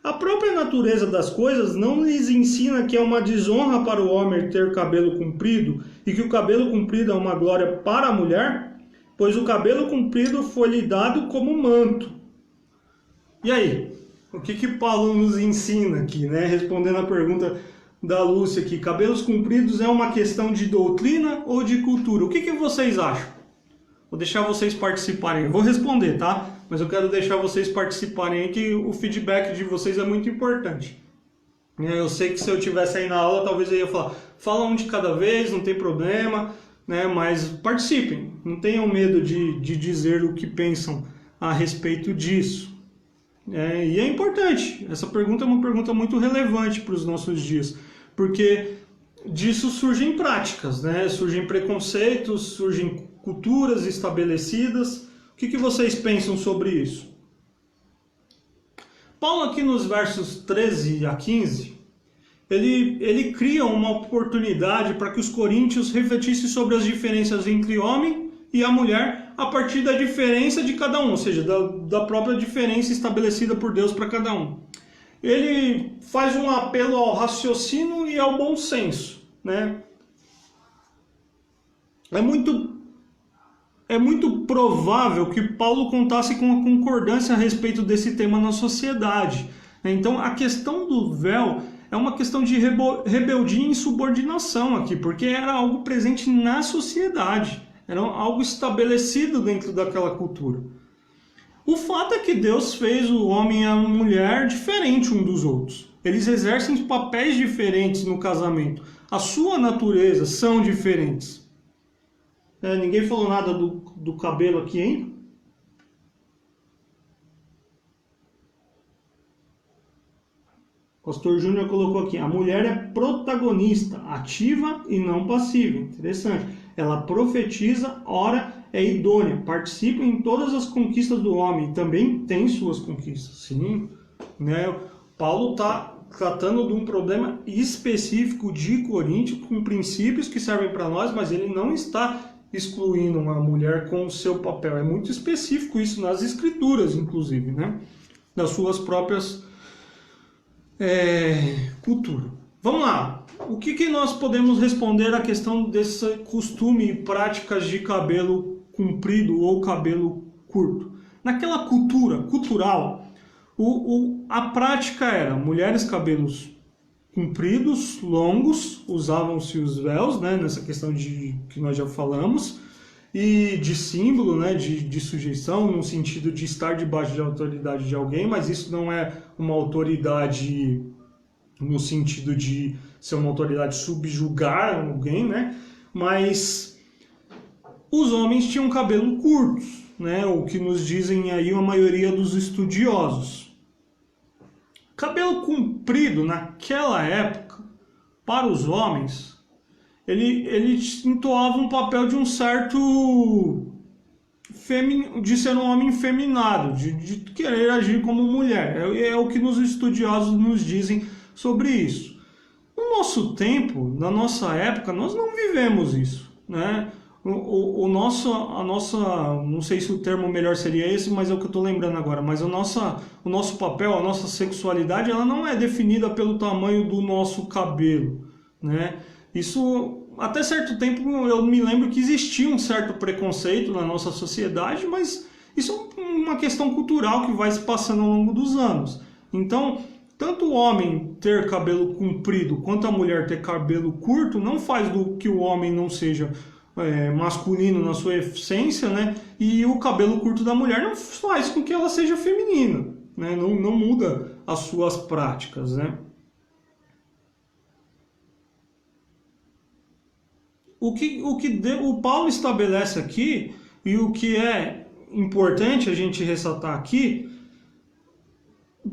A própria natureza das coisas não lhes ensina que é uma desonra para o homem ter cabelo comprido e que o cabelo comprido é uma glória para a mulher? Pois o cabelo comprido foi lhe dado como manto. E aí? O que Paulo nos ensina aqui, né? Respondendo a pergunta da Lúcia aqui. Cabelos compridos é uma questão de doutrina ou de cultura? O que vocês acham? Vou deixar vocês participarem. Eu vou responder, tá? mas eu quero deixar vocês participarem aí, que o feedback de vocês é muito importante. Eu sei que se eu tivesse aí na aula, talvez eu ia falar, fala um de cada vez, não tem problema, né? Mas participem, não tenham medo de dizer o que pensam a respeito disso. E é importante, essa pergunta é uma pergunta muito relevante para os nossos dias, porque disso surgem práticas, né? Surgem preconceitos, surgem culturas estabelecidas. O que vocês pensam sobre isso? Paulo aqui nos versos 13 a 15, ele cria uma oportunidade para que os coríntios refletissem sobre as diferenças entre homem e a mulher a partir da diferença de cada um, ou seja, da própria diferença estabelecida por Deus para cada um. Ele faz um apelo ao raciocínio e ao bom senso, né? É muito provável que Paulo contasse com a concordância a respeito desse tema na sociedade. Então, a questão do véu é uma questão de rebeldia e insubordinação aqui, porque era algo presente na sociedade, era algo estabelecido dentro daquela cultura. O fato é que Deus fez o homem e a mulher diferente um dos outros. Eles exercem papéis diferentes no casamento. A sua natureza são diferentes. Ninguém falou nada do cabelo aqui, hein? O Pastor Júnior colocou aqui, a mulher é protagonista, ativa e não passiva. Interessante. Ela profetiza, ora, é idônea, participa em todas as conquistas do homem, também tem suas conquistas. Sim, né? Paulo está tratando de um problema específico de Coríntio, com princípios que servem para nós, mas ele não está excluindo uma mulher com o seu papel. É muito específico isso nas escrituras, inclusive, né? Das suas próprias cultura. Vamos lá. O que nós podemos responder à questão desse costume e práticas de cabelo comprido ou cabelo curto? Naquela cultura cultural, a prática era mulheres cabelos compridos, longos, usavam-se os véus, né, nessa questão de que nós já falamos, e de símbolo, né, de sujeição, no sentido de estar debaixo de autoridade de alguém, mas isso não é uma autoridade no sentido de ser uma autoridade subjugar alguém, né, mas os homens tinham cabelo curto, né, o que nos dizem aí a maioria dos estudiosos. Cabelo comprido naquela época, para os homens, ele entoava um papel de um certo de ser um homem feminado, de querer agir como mulher. É o que os estudiosos nos dizem sobre isso. No nosso tempo, na nossa época, nós não vivemos isso, né? A nossa, não sei se o termo melhor seria esse, mas é o que eu estou lembrando agora, mas o nosso papel, a nossa sexualidade, ela não é definida pelo tamanho do nosso cabelo, né? Isso, até certo tempo, eu me lembro que existia um certo preconceito na nossa sociedade, mas isso é uma questão cultural que vai se passando ao longo dos anos. Então, tanto o homem ter cabelo comprido quanto a mulher ter cabelo curto não faz do que o homem não seja masculino na sua essência, né? E o cabelo curto da mulher não faz com que ela seja feminina, né? Não muda as suas práticas, né? O Paulo estabelece aqui, e o que é importante a gente ressaltar aqui,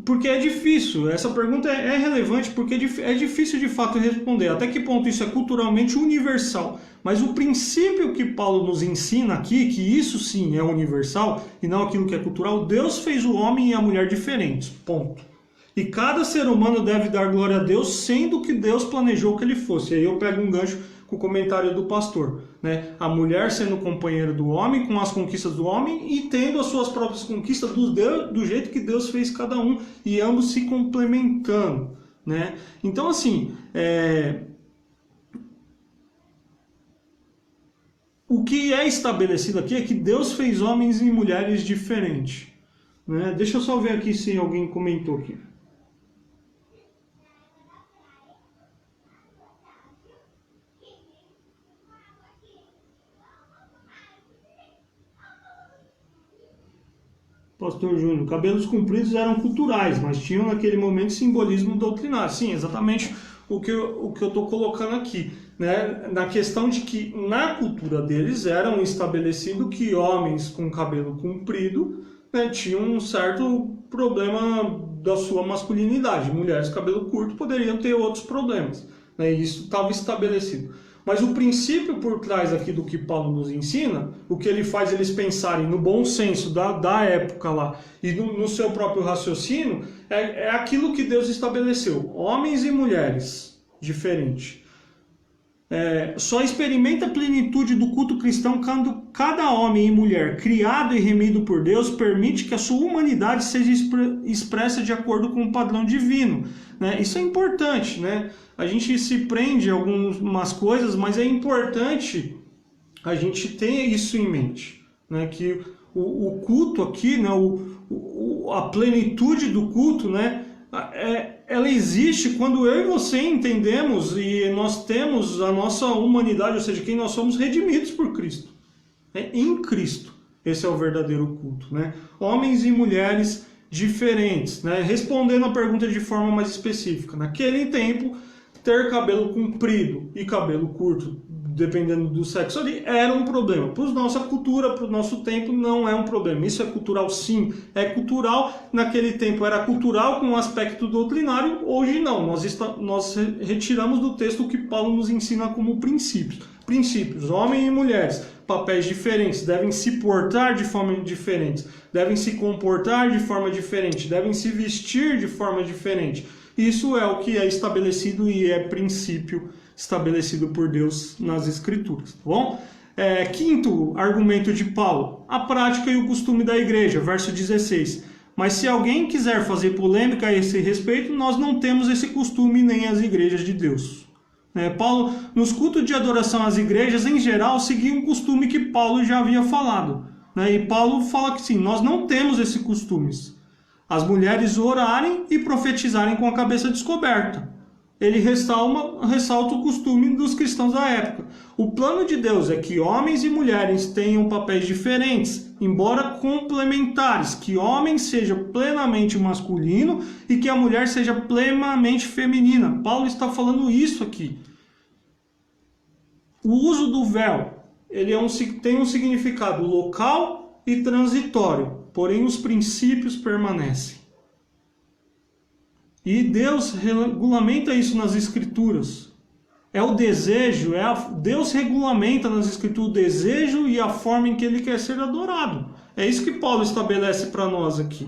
porque é difícil, essa pergunta é relevante porque é difícil de fato responder, até que ponto isso é culturalmente universal. Mas o princípio que Paulo nos ensina aqui, que isso sim é universal e não aquilo que é cultural, Deus fez o homem e a mulher diferentes, ponto. E cada ser humano deve dar glória a Deus, sendo que Deus planejou que ele fosse. E aí eu pego um gancho com o comentário do pastor, né? A mulher sendo companheira do homem, com as conquistas do homem e tendo as suas próprias conquistas do jeito que Deus fez cada um, e ambos se complementando, né? Então, assim, o que é estabelecido aqui é que Deus fez homens e mulheres diferentes, né? Deixa eu só ver aqui se alguém comentou aqui. Pastor Júnior, cabelos compridos eram culturais, mas tinham naquele momento simbolismo doutrinário. Sim, exatamente o que eu estou colocando aqui, né? Na questão de que na cultura deles era um estabelecido que homens com cabelo comprido, né, tinham um certo problema da sua masculinidade. Mulheres com cabelo curto poderiam ter outros problemas, né? Isso estava estabelecido. Mas o princípio por trás aqui do que Paulo nos ensina, o que ele faz eles pensarem no bom senso da época lá e no seu próprio raciocínio, é aquilo que Deus estabeleceu. Homens e mulheres, diferente. Só experimenta a plenitude do culto cristão quando cada homem e mulher, criado e remido por Deus, permite que a sua humanidade seja expressa de acordo com o padrão divino, né? Isso é importante, né? A gente se prende a algumas coisas, mas é importante a gente ter isso em mente, né? Que o culto aqui, né? A plenitude do culto, né? Ela existe quando eu e você entendemos e nós temos a nossa humanidade, ou seja, quem nós somos, redimidos por Cristo. Em Cristo, esse é o verdadeiro culto, né? Homens e mulheres diferentes, né? Respondendo a pergunta de forma mais específica. Naquele tempo, ter cabelo comprido e cabelo curto, dependendo do sexo ali, era um problema. Para a nossa cultura, para o nosso tempo, não é um problema. Isso é cultural, sim. É cultural. Naquele tempo era cultural com um aspecto doutrinário. Hoje não. Nós retiramos do texto o que Paulo nos ensina como princípios. Princípios. Homens e mulheres, papéis diferentes, devem se portar de forma diferente, devem se comportar de forma diferente, devem se vestir de forma diferente. Isso é o que é estabelecido e é princípio estabelecido por Deus nas Escrituras, tá bom? Quinto argumento de Paulo, a prática e o costume da igreja, verso 16. Mas se alguém quiser fazer polêmica a esse respeito, nós não temos esse costume nem as igrejas de Deus. Paulo, nos cultos de adoração às igrejas, em geral, seguia um costume que Paulo já havia falado. E Paulo fala que sim, nós não temos esses costumes. As mulheres orarem e profetizarem com a cabeça descoberta. Ele ressalta o costume dos cristãos da época. O plano de Deus é que homens e mulheres tenham papéis diferentes, embora complementares, que o homem seja plenamente masculino e que a mulher seja plenamente feminina. Paulo está falando isso aqui. O uso do véu, ele tem um significado local e transitório, porém os princípios permanecem. E Deus regulamenta isso nas Escrituras. É o desejo, Deus regulamenta nas Escrituras o desejo e a forma em que Ele quer ser adorado. É isso que Paulo estabelece para nós aqui.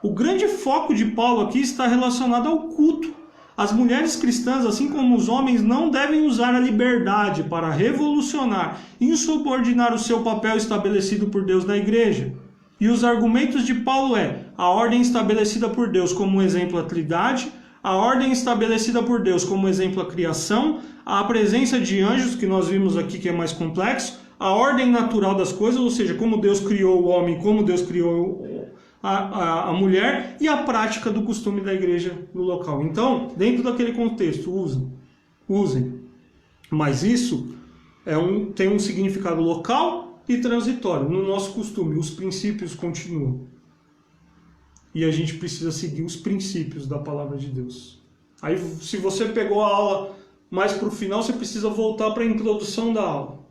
O grande foco de Paulo aqui está relacionado ao culto. As mulheres cristãs, assim como os homens, não devem usar a liberdade para revolucionar, insubordinar o seu papel estabelecido por Deus na igreja. E os argumentos de Paulo a ordem estabelecida por Deus como exemplo a Trindade, a ordem estabelecida por Deus como exemplo a criação, a presença de anjos, que nós vimos aqui que é mais complexo, a ordem natural das coisas, ou seja, como Deus criou o homem, como Deus criou a mulher, e a prática do costume da igreja no local. Então, dentro daquele contexto, usem. Mas isso tem um significado local e transitório. No nosso costume, os princípios continuam. E a gente precisa seguir os princípios da palavra de Deus. Aí, se você pegou a aula mais para o final, você precisa voltar para a introdução da aula.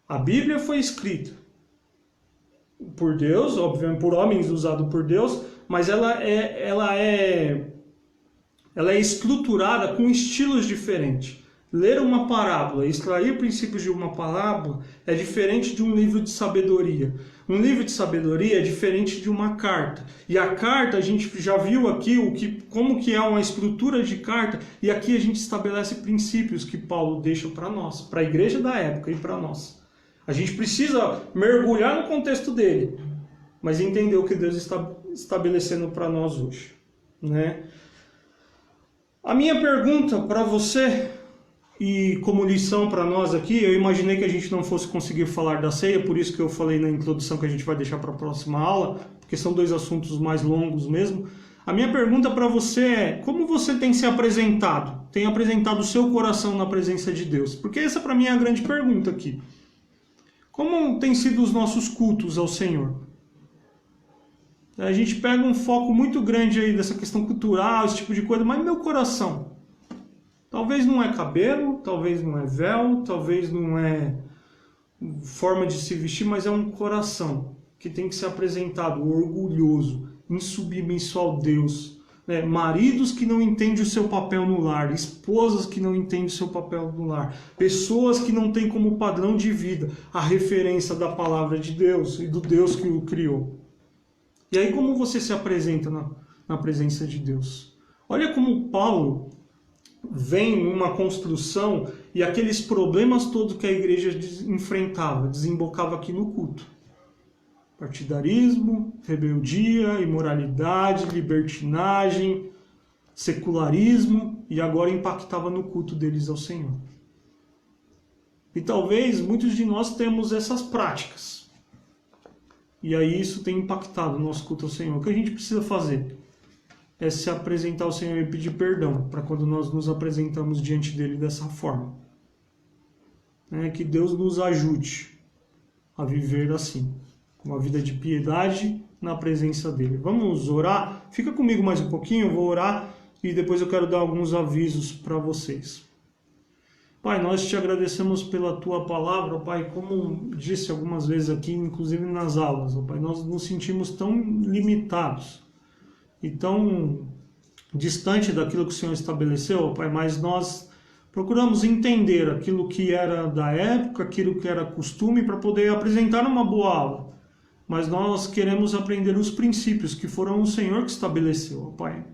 A Bíblia foi escrita por Deus, obviamente por homens, usado por Deus, mas ela é estruturada com estilos diferentes. Ler uma parábola, extrair princípios de uma parábola é diferente de um livro de sabedoria. Um livro de sabedoria é diferente de uma carta. E a carta, a gente já viu aqui como que é uma estrutura de carta, e aqui a gente estabelece princípios que Paulo deixa para nós, para a igreja da época e para nós. A gente precisa mergulhar no contexto dele, mas entender o que Deus está estabelecendo para nós hoje, né? A minha pergunta para você, e como lição para nós aqui, eu imaginei que a gente não fosse conseguir falar da ceia, por isso que eu falei na introdução que a gente vai deixar para a próxima aula, porque são dois assuntos mais longos mesmo. A minha pergunta para você é, como você tem se apresentado? Tem apresentado o seu coração na presença de Deus? Porque essa para mim é a grande pergunta aqui. Como tem sido os nossos cultos ao Senhor? A gente pega um foco muito grande aí dessa questão cultural, esse tipo de coisa, mas meu coração, talvez não é cabelo, talvez não é véu, talvez não é forma de se vestir, mas é um coração que tem que ser apresentado orgulhoso, insubmisso ao Deus. Maridos que não entendem o seu papel no lar, esposas que não entendem o seu papel no lar, pessoas que não têm como padrão de vida a referência da palavra de Deus e do Deus que o criou. E aí como você se apresenta na presença de Deus? Olha como Paulo vem numa construção e aqueles problemas todos que a igreja enfrentava, desembocava aqui no culto. Partidarismo, rebeldia, imoralidade, libertinagem, secularismo, e agora impactava no culto deles ao Senhor. E talvez muitos de nós temos essas práticas. E aí isso tem impactado o nosso culto ao Senhor. O que a gente precisa fazer? É se apresentar ao Senhor e pedir perdão para quando nós nos apresentamos diante dele dessa forma. Que Deus nos ajude a viver assim, uma vida de piedade na presença dele. Vamos orar? Fica comigo mais um pouquinho, eu vou orar e depois eu quero dar alguns avisos para vocês. Pai, nós te agradecemos pela tua palavra, Pai, como disse algumas vezes aqui, inclusive nas aulas, Pai, nós nos sentimos tão limitados e tão distante daquilo que o Senhor estabeleceu, Pai, mas nós procuramos entender aquilo que era da época, aquilo que era costume, para poder apresentar uma boa aula. Mas nós queremos aprender os princípios que foram o Senhor que estabeleceu, Pai.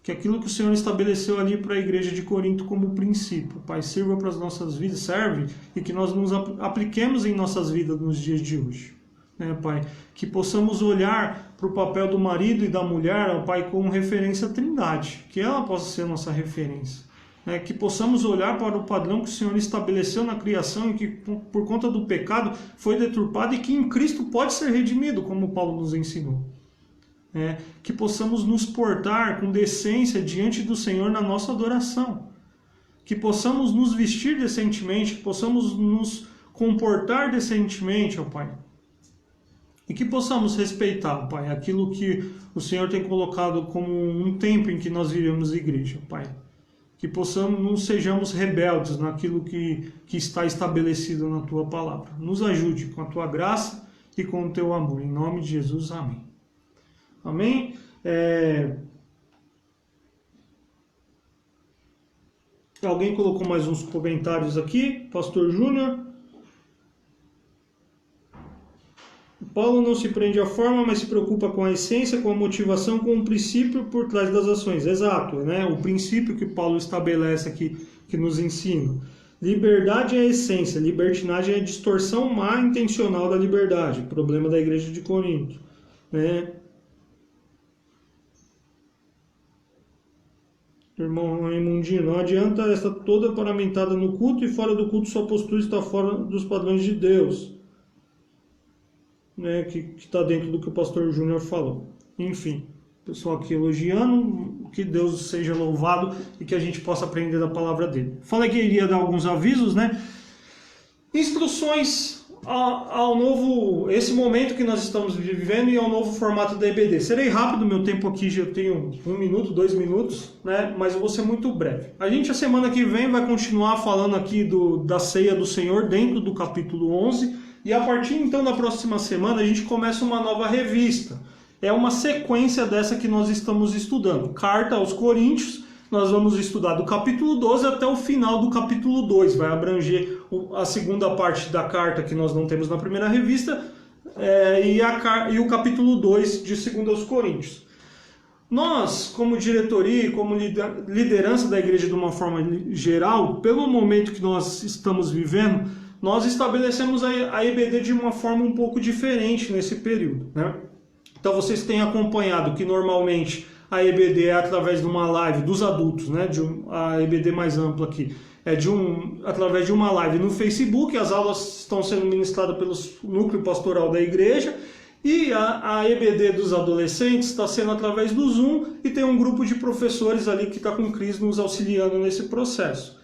Que aquilo que o Senhor estabeleceu ali para a igreja de Corinto como princípio, Pai, sirva para as nossas vidas, serve, e que nós nos apliquemos em nossas vidas nos dias de hoje. Pai, que possamos olhar para o papel do marido e da mulher, ó, Pai, como referência à Trindade, que ela possa ser nossa referência. Que possamos olhar para o padrão que o Senhor estabeleceu na criação e que, por conta do pecado, foi deturpado e que em Cristo pode ser redimido, como Paulo nos ensinou. Que possamos nos portar com decência diante do Senhor na nossa adoração. Que possamos nos vestir decentemente, que possamos nos comportar decentemente, ó Pai. E que possamos respeitar, Pai, aquilo que o Senhor tem colocado como um tempo em que nós vivemos igreja, Pai. Que possamos, não sejamos rebeldes naquilo que está estabelecido na Tua palavra. Nos ajude com a Tua graça e com o Teu amor. Em nome de Jesus, amém. Amém? Alguém colocou mais uns comentários aqui. Pastor Júnior. Paulo não se prende à forma, mas se preocupa com a essência, com a motivação, com o princípio por trás das ações. Exato, o princípio que Paulo estabelece aqui, que nos ensina. Liberdade é a essência, libertinagem é a distorção má intencional da liberdade, problema da igreja de Corinto. Irmão Raimundinho, não adianta essa toda paramentada no culto e fora do culto sua postura está fora dos padrões de Deus. Que está dentro do que o pastor Júnior falou. Enfim, pessoal aqui elogiando, que Deus seja louvado e que a gente possa aprender da palavra dele. Falei que iria dar alguns avisos, Instruções ao novo, esse momento que nós estamos vivendo e ao novo formato da EBD. Serei rápido, meu tempo aqui já tenho 1 minuto, 2 minutos, mas eu vou ser muito breve. A gente, a semana que vem, vai continuar falando aqui da ceia do Senhor dentro do capítulo 11. E a partir então da próxima semana a gente começa uma nova revista. É uma sequência dessa que nós estamos estudando. Carta aos Coríntios, nós vamos estudar do capítulo 12 até o final do capítulo 2. Vai abranger a segunda parte da carta que nós não temos na primeira revista e o capítulo 2 de 2 aos Coríntios. Nós, como diretoria e como liderança da igreja de uma forma geral, pelo momento que nós estamos vivendo, nós estabelecemos a EBD de uma forma um pouco diferente nesse período. Então vocês têm acompanhado que normalmente a EBD é através de uma live dos adultos, a EBD mais ampla aqui, através de uma live no Facebook. As aulas estão sendo ministradas pelo núcleo pastoral da igreja e a EBD dos adolescentes está sendo através do Zoom e tem um grupo de professores ali que está com Cris nos auxiliando nesse processo.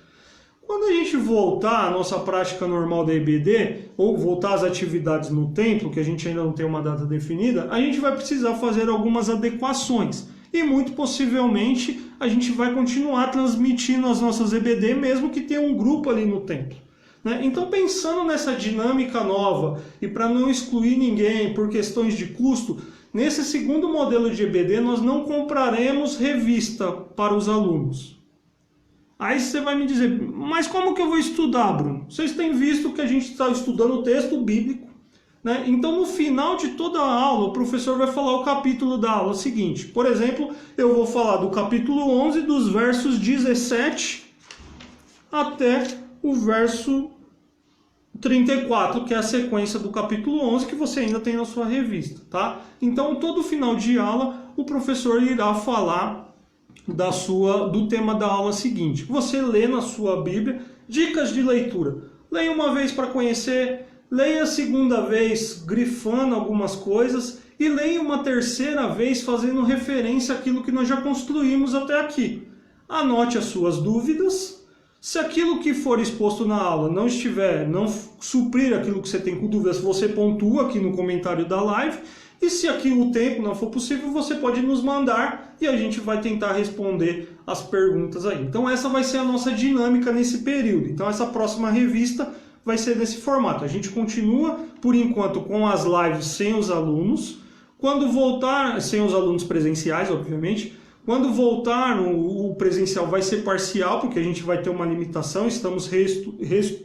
Quando a gente voltar à nossa prática normal da EBD, ou voltar às atividades no templo, que a gente ainda não tem uma data definida, a gente vai precisar fazer algumas adequações. E muito possivelmente a gente vai continuar transmitindo as nossas EBD, mesmo que tenha um grupo ali no templo. Então, pensando nessa dinâmica nova e para não excluir ninguém por questões de custo, nesse segundo modelo de EBD nós não compraremos revista para os alunos. Aí você vai me dizer, mas como que eu vou estudar, Bruno? Vocês têm visto que a gente está estudando o texto bíblico, Então, no final de toda a aula, o professor vai falar o capítulo da aula seguinte. Por exemplo, eu vou falar do capítulo 11, dos versos 17 até o verso 34, que é a sequência do capítulo 11, que você ainda tem na sua revista, tá? Então, todo final de aula, o professor irá falar do tema da aula seguinte. Você lê na sua Bíblia dicas de leitura. Leia uma vez para conhecer, leia a segunda vez grifando algumas coisas e leia uma terceira vez fazendo referência àquilo que nós já construímos até aqui. Anote as suas dúvidas. Se aquilo que for exposto na aula não suprir aquilo que você tem com dúvidas, você pontua aqui no comentário da live. E se aqui o tempo não for possível, você pode nos mandar e a gente vai tentar responder as perguntas aí. Então essa vai ser a nossa dinâmica nesse período. Então essa próxima revista vai ser desse formato. A gente continua, por enquanto, com as lives sem os alunos. Quando voltar, sem os alunos presenciais, obviamente. Quando voltar, o presencial vai ser parcial, porque a gente vai ter uma limitação, estamos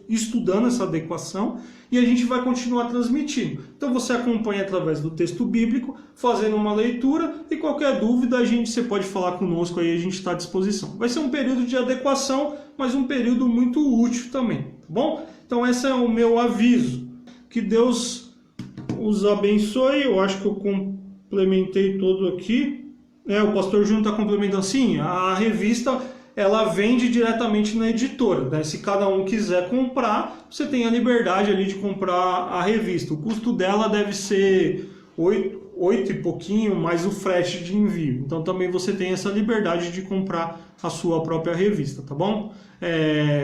estudando essa adequação e a gente vai continuar transmitindo. Então você acompanha através do texto bíblico, fazendo uma leitura e qualquer dúvida você pode falar conosco aí, a gente está à disposição. Vai ser um período de adequação, mas um período muito útil também, tá bom? Então esse é o meu aviso. Que Deus os abençoe, eu acho que eu complementei todo aqui. O pastor Júnior está complementando assim, a revista ela vende diretamente na editora, Se cada um quiser comprar, você tem a liberdade ali de comprar a revista. O custo dela deve ser 8 e pouquinho, mais o frete de envio. Então também você tem essa liberdade de comprar a sua própria revista, tá bom?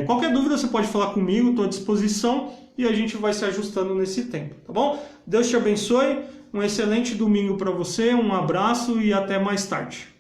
Qualquer dúvida você pode falar comigo, estou à disposição e a gente vai se ajustando nesse tempo, tá bom? Deus te abençoe. Um excelente domingo para você, um abraço e até mais tarde.